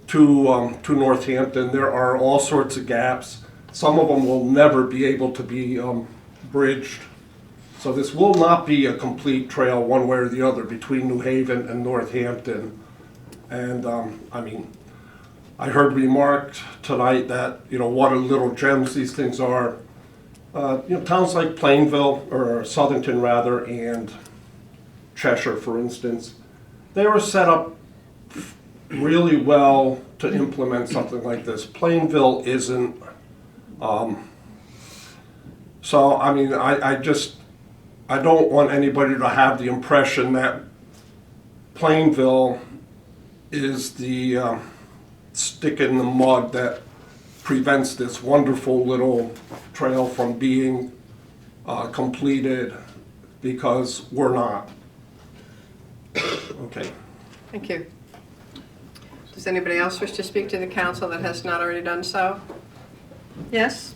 to Northampton, there are all sorts of gaps. Some of them will never be able to be bridged. So this will not be a complete trail one way or the other between New Haven and Northampton. And I heard remarked tonight that, what a little gems these things are. Towns like Plainville, or Southington rather, and Cheshire, for instance, they were set up really well to implement something like this. Plainville isn't. I don't want anybody to have the impression that Plainville is the stick in the mud that prevents this wonderful little trail from being completed because we're not. Okay. Thank you. Does anybody else wish to speak to the council that has not already done so? Yes?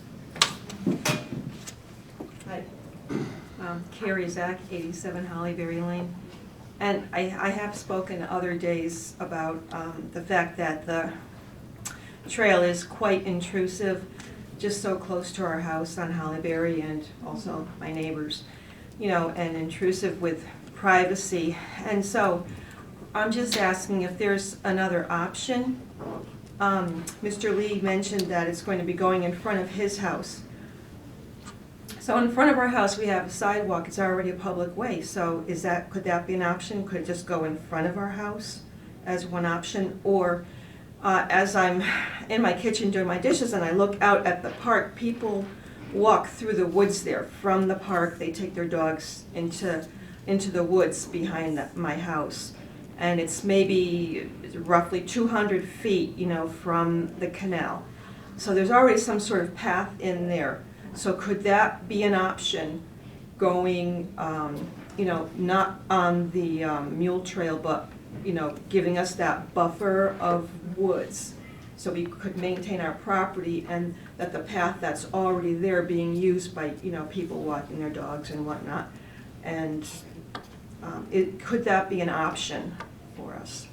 Hi. Carrie Zach, 87 Hollyberry Lane. And I have spoken other days about the fact that the trail is quite intrusive, just so close to our house on Hollyberry and also my neighbors, you know, and intrusive with privacy. And so I'm just asking if there's another option. Mr. Lee mentioned that it's going to be going in front of his house. So in front of our house, we have a sidewalk. It's already a public way. So could that be an option? Could it just go in front of our house as one option? Or as I'm in my kitchen doing my dishes and I look out at the park, people walk through the woods there from the park. They take their dogs into the woods behind my house. And it's maybe roughly 200 feet, you know, from the canal. So there's already some sort of path in there. So could that be an option going, you know, not on the mule trail, but, you know, giving us that buffer of woods so we could maintain our property and that the path that's already there being used by, you know, people walking their dogs and whatnot. And could that be an option for us?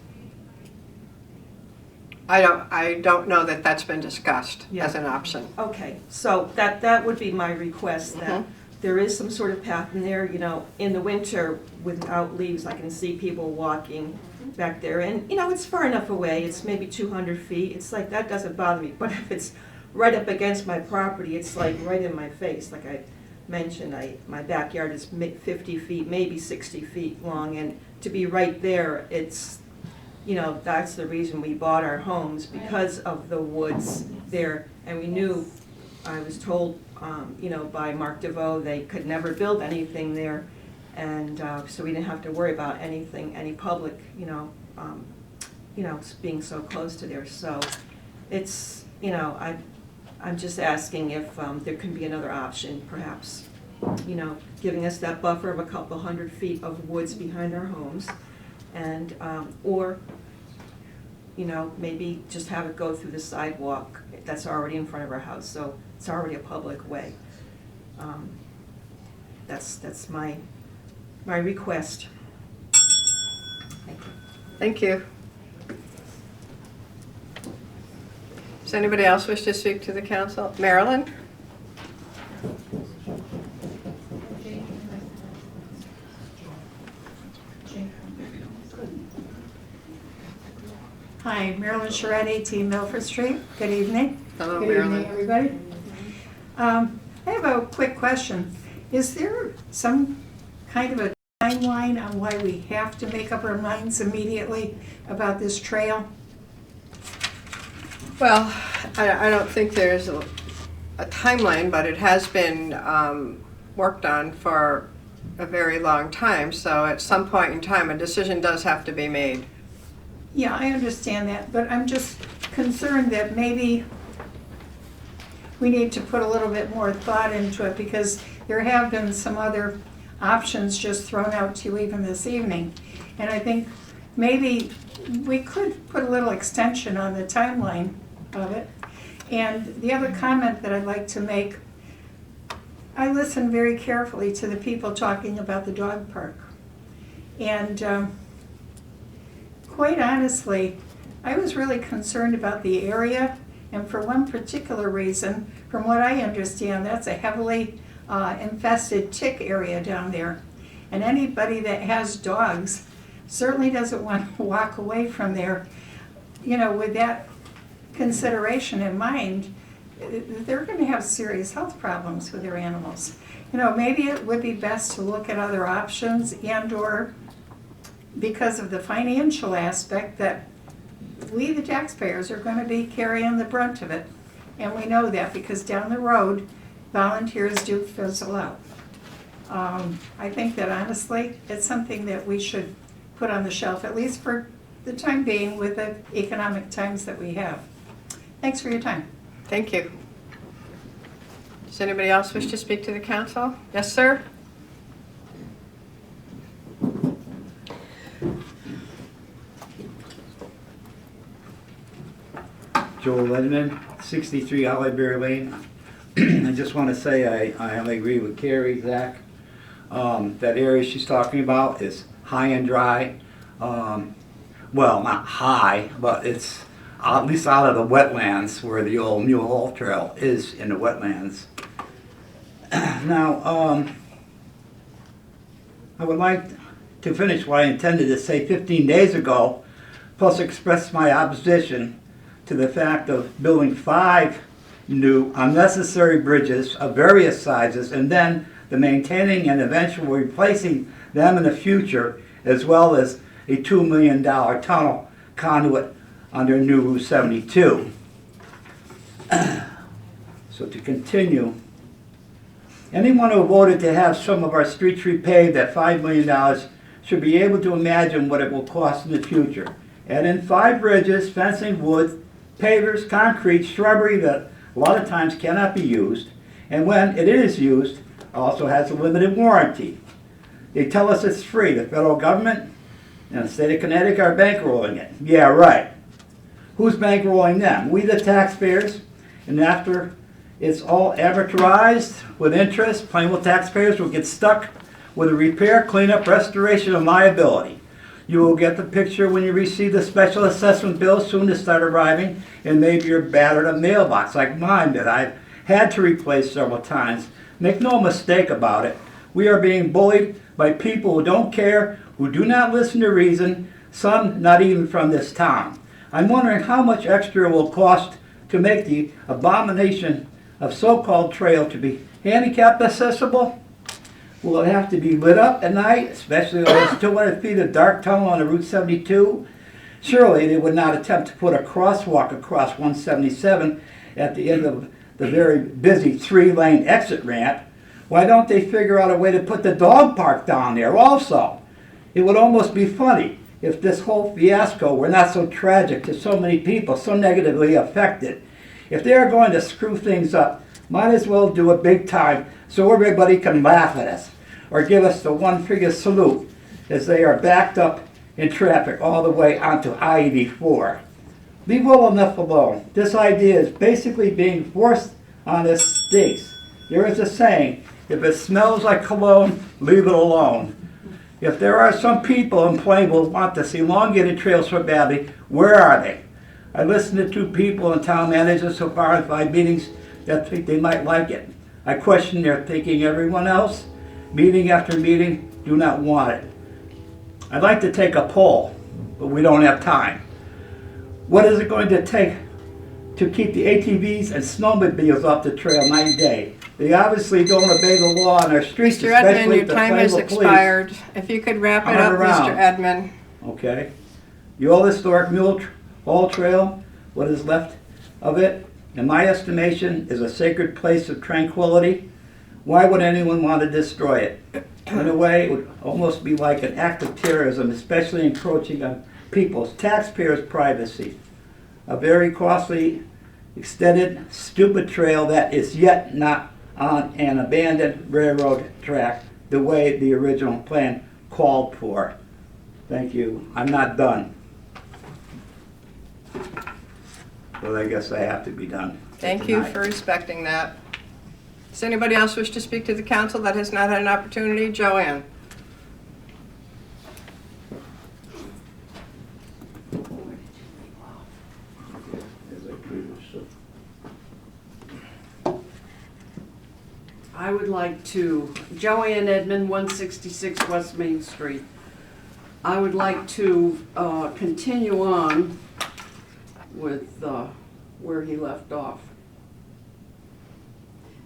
I don't know that that's been discussed as an option. Okay, so that would be my request, that there is some sort of path in there, you know, in the winter without leaves, I can see people walking back there. And, you know, it's far enough away, it's maybe 200 feet, it's like, that doesn't bother me. But if it's right up against my property, it's like right in my face. Like I mentioned, my backyard is 50 feet, maybe 60 feet long, and to be right there, it's, you know, that's the reason we bought our homes, because of the woods there. And we knew, I was told, you know, by Mark DeVoe, they could never build anything there. And so we didn't have to worry about anything, any public, you know, being so close to there. So it's, you know, I'm just asking if there can be another option, perhaps, you know, giving us that buffer of a couple hundred feet of woods behind our homes. And, or, you know, maybe just have it go through the sidewalk that's already in front of our house, so it's already a public way. That's my request. Thank you. Thank you. Does anybody else wish to speak to the council? Marilyn? Hi, Marilyn Charetti, Team Milford Street. Good evening. Hello, Good Marilyn. evening, everybody. I have a quick question. Is there some kind of a timeline on why we have to make up our minds immediately about this trail? Well, I don't think there's a timeline, but it has been worked on for a very long time. So at some point in time, a decision does have to be made. Yeah, I understand that, but I'm just concerned that maybe we need to put a little bit more thought into it, because there have been some other options just thrown out to you even this evening. And I think maybe we could put a little extension on the timeline of it. And the other comment that I'd like to make, I listened very carefully to the people talking about the dog park. And quite honestly, I was really concerned about the area, and for one particular reason. From what I understand, that's a heavily infested tick area down there. And anybody that has dogs certainly doesn't want to walk away from there. You know, with that consideration in mind, they're going to have serious health problems with their animals. You know, maybe it would be best to look at other options, and/or because of the financial aspect, that we, the taxpayers, are going to be carrying the brunt of it. And we know that because down the road, volunteers do fizzle out. I think that honestly, it's something that we should put on the shelf, at least for the time being, with the economic times that we have. Thanks for your time. Thank you. Does anybody else wish to speak to the council? Yes, sir? Joel Lennon, 63 Hollyberry Lane. I just want to say I agree with Carrie, Zach. That area she's talking about is high and dry. Well, not high, but it's at least out of the wetlands where the old Mule Hall Trail is in the wetlands. Now, I would like to finish what I intended to say 15 days ago, plus express my opposition to the fact of building 5 new unnecessary bridges of various sizes and then the maintaining and eventual replacing them in the future, as well as a $2 million tunnel conduit under new Route 72. So to continue, anyone who voted to have some of our streets repaved at $5 million should be able to imagine what it will cost in the future. Add in 5 bridges, fencing, wood, pavers, concrete, shrubbery that a lot of times cannot be used, and when it is used, also has a limited warranty. They tell us it's free. The federal government and the state of Connecticut are bankrolling it. Yeah, right. Who's bankrolling them? We, the taxpayers, and after it's all amortized with interest, Plainville taxpayers will get stuck with a repair, cleanup, restoration, and liability. You will get the picture when you receive the special assessment bill soon to start arriving, and maybe you're battered a mailbox like mine that I've had to replace several times. Make no mistake about it. We are being bullied by people who don't care, who do not listen to reason, some not even from this town. I'm wondering how much extra it will cost to make the abomination of so-called trail to be handicap accessible. Will it have to be lit up at night, especially those 200 feet of dark tunnel on the Route 72? Surely they would not attempt to put a crosswalk across 177 at the end of the very busy 3-lane exit ramp. Why don't they figure out a way to put the dog park down there also? It would almost be funny if this whole fiasco were not so tragic to so many people, so negatively affected. If they are going to screw things up, might as well do it big time so everybody can laugh at us or give us the one-finger salute as they are backed up in traffic all the way onto I-84. Leave well enough alone. This idea is basically being forced on us stakes. There is a saying, if it smells like cologne, leave it alone. If there are some people in Plainville who want this elongated trail so badly, where are they? I listened to 2 people and town managers so far in 5 meetings that think they might like it. I question their thinking. Everyone else, meeting after meeting, do not want it. I'd like to take a poll, but we don't have time. What is it going to take to keep the ATVs and snowmobiles off the trail night and day? They obviously don't obey the law on our streets, Mr. Edmund, especially your the time has Plainville police. expired. If you could wrap it up, Mr. Edmund. Okay. The old historic Mule Hall Trail, what is left of it, in my estimation, is a sacred place of tranquility. Why would anyone want to destroy it? In a way, it would almost be like an act of terrorism, especially encroaching on people's, taxpayers' privacy. A very costly, extended, stupid trail that is yet not on an abandoned railroad track the way the original plan called for. Thank you. I'm not done. Well, I guess I have to be done. Thank you for respecting that. Does anybody else wish to speak to the council that has not had an opportunity? Joanne. I would like to, Joanne Edmond, 166 West Main Street. I would like to continue on with where he left off.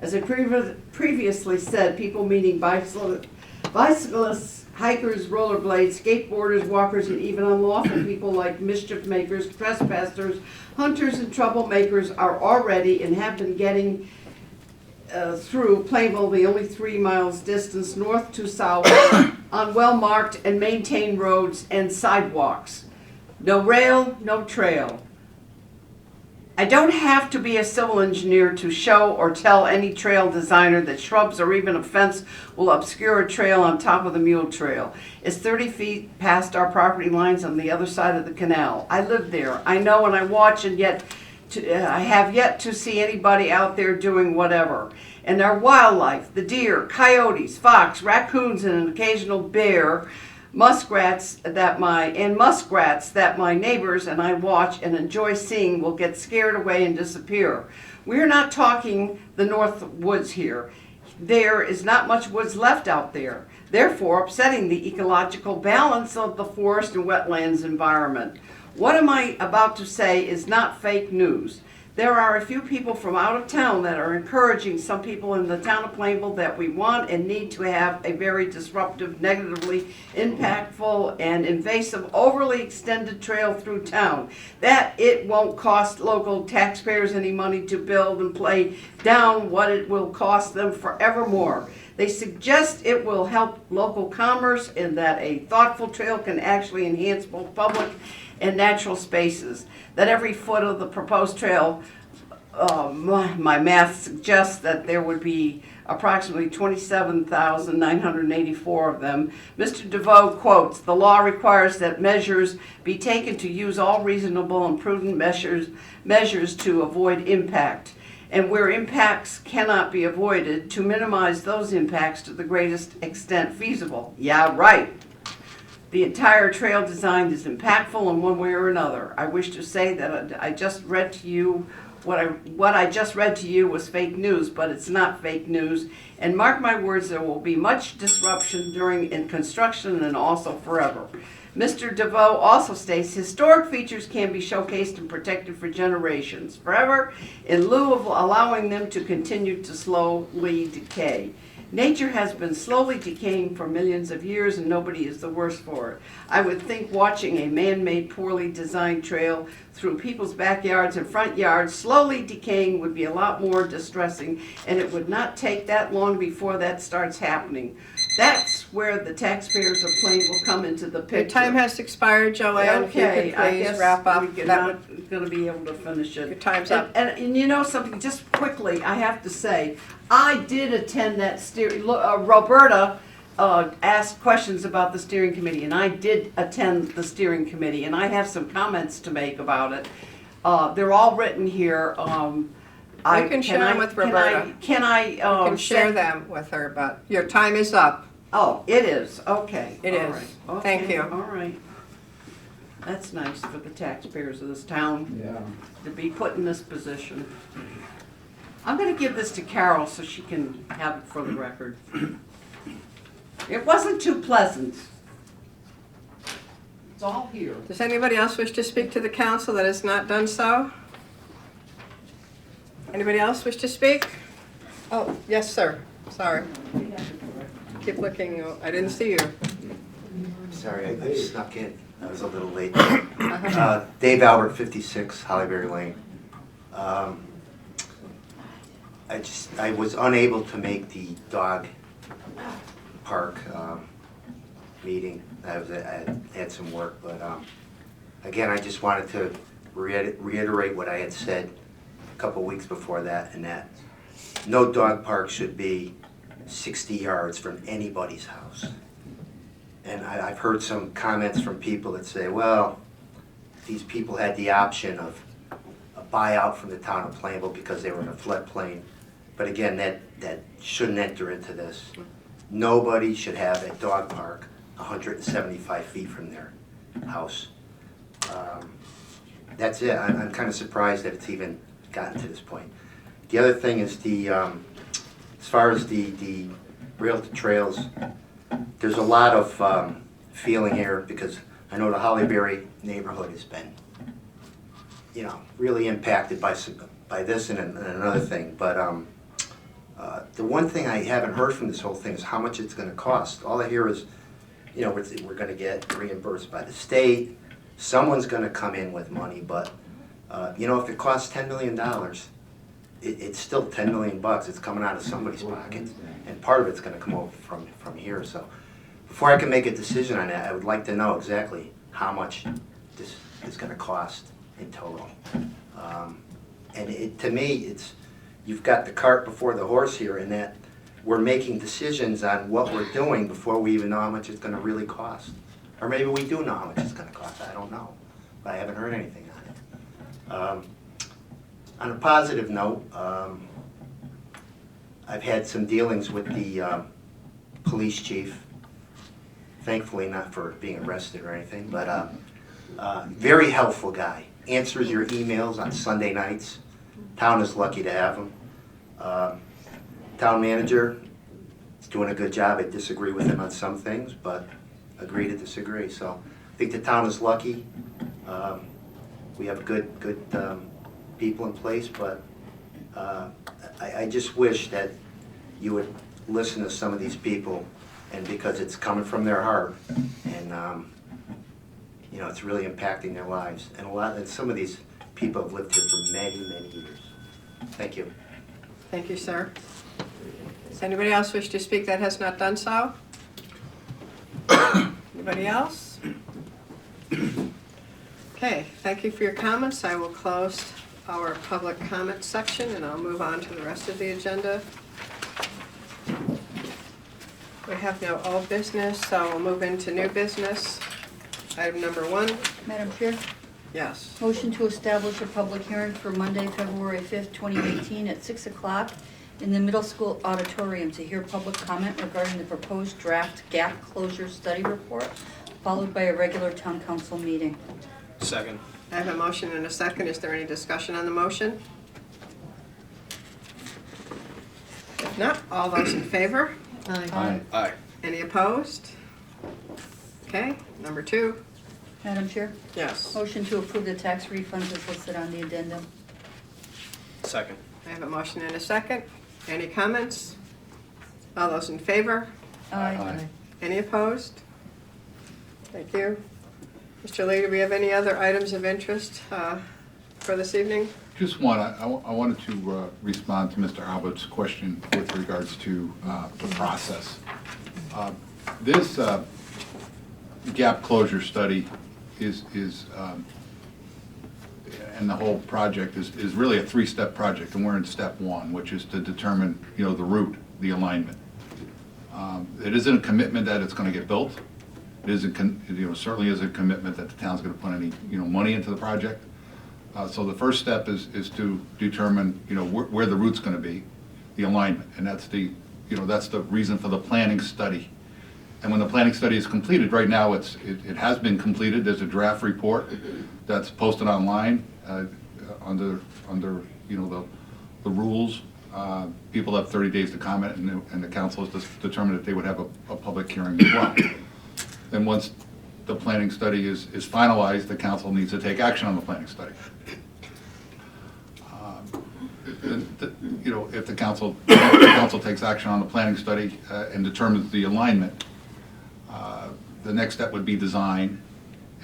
As I previously said, people meaning bicyclists, hikers, rollerblades, skateboarders, walkers, and even unlawful people like mischief makers, trespassers, hunters, and troublemakers are already and have been getting through Plainville, the only 3 miles distance north to south on well-marked and maintained roads and sidewalks. No rail, no trail. I don't have to be a civil engineer to show or tell any trail designer that shrubs or even a fence will obscure a trail on top of the mule trail. It's 30 feet past our property lines on the other side of the canal. I live there. I know and I watch, and yet I have yet to see anybody out there doing whatever. And our wildlife, the deer, coyotes, fox, raccoons, and an occasional bear, muskrats that my neighbors and I watch and enjoy seeing will get scared away and disappear. We're not talking the North Woods here. There is not much woods left out there, therefore upsetting the ecological balance of the forest and wetlands environment. What am I about to say is not fake news. There are a few people from out of town that are encouraging some people in the town of Plainville that we want and need to have a very disruptive, negatively impactful, and invasive, overly extended trail through town. That it won't cost local taxpayers any money to build and play down what it will cost them forevermore. They suggest it will help local commerce and that a thoughtful trail can actually enhance both public and natural spaces. That every foot of the proposed trail, my math suggests that there would be approximately 27,984 of them. Mr. DeVoe quotes, "The law requires that measures be taken to use all reasonable and prudent measures to avoid impact, and where impacts cannot be avoided, to minimize those impacts to the greatest extent feasible." Yeah, right. The entire trail design is impactful in one way or another. I wish to say that I just read to you what I just read to you was fake news, but it's not fake news. And mark my words, there will be much disruption during construction and also forever. Mr. DeVoe also states historic features can be showcased and protected for generations, forever, in lieu of allowing them to continue to slowly decay. Nature has been slowly decaying for millions of years, and nobody is the worse for it. I would think watching a man-made, poorly designed trail through people's backyards and front yards slowly decaying would be a lot more distressing, and it would not take that long before that starts happening. That's where the taxpayers of Plainville come into the picture. Your time has expired, Joanne. If you Okay, could I please guess wrap up. we're not going to be able to finish it. Your time's up. And you know something, just quickly, I have to say, I did attend that Roberta asked questions about the steering committee, and I did attend the steering committee, and I have some comments to make about it. They're all written here. You can share them with Roberta. Can I? You can share them with her, but your time is up. Oh, it is, okay. It All is. right. Okay, Thank you. All right. That's nice for the taxpayers of this town to be put in this position. I'm gonna give this to Carol so she can have it for the record. It wasn't too pleasant. It's all here. Does anybody else wish to speak to the council that has not done so? Anybody else wish to speak? Oh, yes, sir. Sorry. Keep looking. I didn't see you. Sorry, I snuck in. I was a little late. Dave Albert, 56 Hollyberry Lane. I was unable to make the dog park meeting. I had some work, but again, I just wanted to reiterate what I had said a couple weeks before that, and that no dog park should be 60 yards from anybody's house. And I've heard some comments from people that say, well, these people had the option of a buyout from the town of Plainville because they were in a floodplain. But again, that shouldn't enter into this. Nobody should have a dog park 175 feet from their house. That's it. I'm kind of surprised that it's even gotten to this point. The other thing is as far as the rail to trails, there's a lot of feeling here because I know the Hollyberry neighborhood has been, really impacted by this and another thing. But the one thing I haven't heard from this whole thing is how much it's going to cost. All I hear is, we're going to get reimbursed by the state. Someone's going to come in with money, but if it costs $10 million, it's still $10 million. It's coming out of somebody's pocket, and part of it's going to come over from here. So before I can make a decision on that, I would like to know exactly how much this is going to cost in total. And to me, you've got the cart before the horse here, in that we're making decisions on what we're doing before we even know how much it's gonna really cost. Or maybe we do know how much it's gonna cost, I don't know, but I haven't heard anything on it. On a positive note, I've had some dealings with the police chief, thankfully not for being arrested or anything, but very helpful guy. Answers your emails on Sunday nights. Town is lucky to have him. Town manager is doing a good job. I disagree with him on some things, but agree to disagree. So I think the town is lucky. We have good people in place, but I just wish that you would listen to some of these people, and because it's coming from their heart, and you know, it's really impacting their lives. And some of these people have lived here for many, many years. Thank you. Thank you, sir. Does anybody else wish to speak that has not done so? Anybody else? Okay, thank you for your comments. I will close our public comment section, and I'll move on to the rest of the agenda. We have no old business, so we'll move into new business. Item number 1. Madam Chair? Yes. Motion to establish a public hearing for Monday, February 5th, 2018 at 6 o'clock in the middle school auditorium to hear public comment regarding the proposed draft gap closure study report, followed by a regular town council meeting. Second. I have a motion and a second. Is there any discussion on the motion? If not, all those in favor? Aye. Aye. Any opposed? Okay, number 2. Madam Chair? Yes. Motion to approve the tax refunds as listed on the addendum. Second. I have a motion and a second. Any comments? All those in favor? Aye. Any opposed? Thank you. Mr. Lee, do we have any other items of interest for this evening? Just one, I wanted to respond to Mr. Albert's question with regards to the process. This gap closure study is and the whole project is really a 3-step project, and we're in step 1, which is to determine, you know, the route, the alignment. It isn't a commitment that it's going to get built. It isn't, you know, certainly is a commitment that the town's going to put any, you know, money into the project. So the first step is to determine, you know, where the route's going to be, the alignment, and that's the, you know, that's the reason for the planning study. And when the planning study is completed, right now it has been completed. There's a draft report that's posted online under you know, the rules. People have 30 days to comment, and the council has determined that they would have a public hearing as well. Then once the planning study is finalized, the council needs to take action on the planning study. You know, if the council takes action on the planning study and determines the alignment, the next step would be design,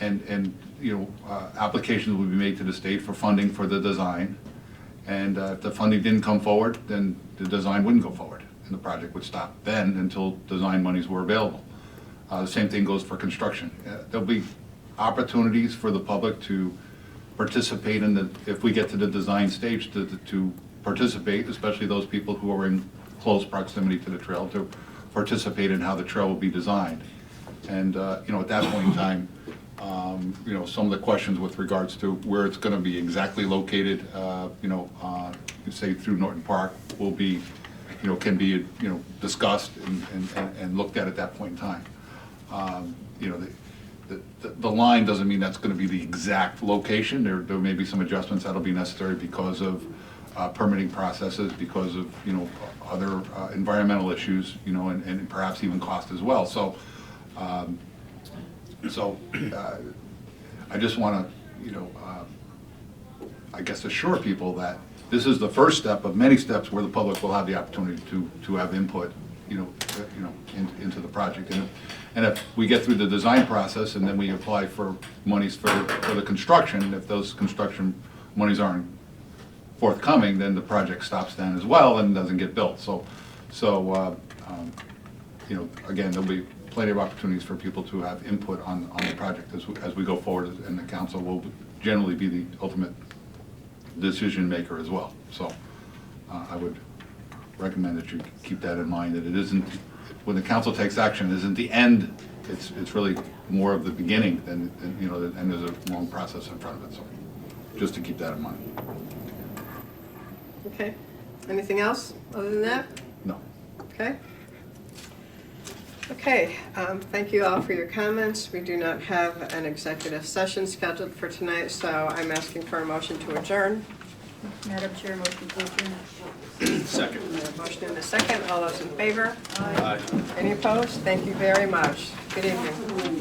and you know, applications would be made to the state for funding for the design. And if the funding didn't come forward, then the design wouldn't go forward, and the project would stop then until design monies were available. The same thing goes for construction. There'll be opportunities for the public to participate in the, if we get to the design stage, to participate, especially those people who are in close proximity to the trail, to participate in how the trail will be designed. And you know, at that point in time, you know, some of the questions with regards to where it's going to be exactly located, you know, say through Norton Park, will be, you know, can be, you know, discussed and looked at that point in time. You know, the line doesn't mean that's going to be the exact location. There may be some adjustments that'll be necessary because of permitting processes, because of, you know, other environmental issues, you know, and perhaps even cost as well. So, I just want to, you know, I guess assure people that this is the first step of many steps where the public will have the opportunity to have input, you know, into the project. And if we get through the design process and then we apply for monies for the construction, if those construction monies aren't forthcoming, then the project stops then as well and doesn't get built. So you know, again, there'll be plenty of opportunities for people to have input on the project as we go forward, and the council will generally be the ultimate, decision maker as well. So I would recommend that you keep that in mind, that it isn't, when the council takes action, it isn't the end, it's really more of the beginning, and you know, and there's a long process in front of it, so just to keep that in mind. Okay. Anything else other than that? No. Okay. Okay, thank you all for your comments. We do not have an executive session scheduled for tonight, so I'm asking for a motion to adjourn. Madam Chair, motion to adjourn. Second. We have a motion and a second. All those in favor? Aye. Any opposed? Thank you very much. Good evening.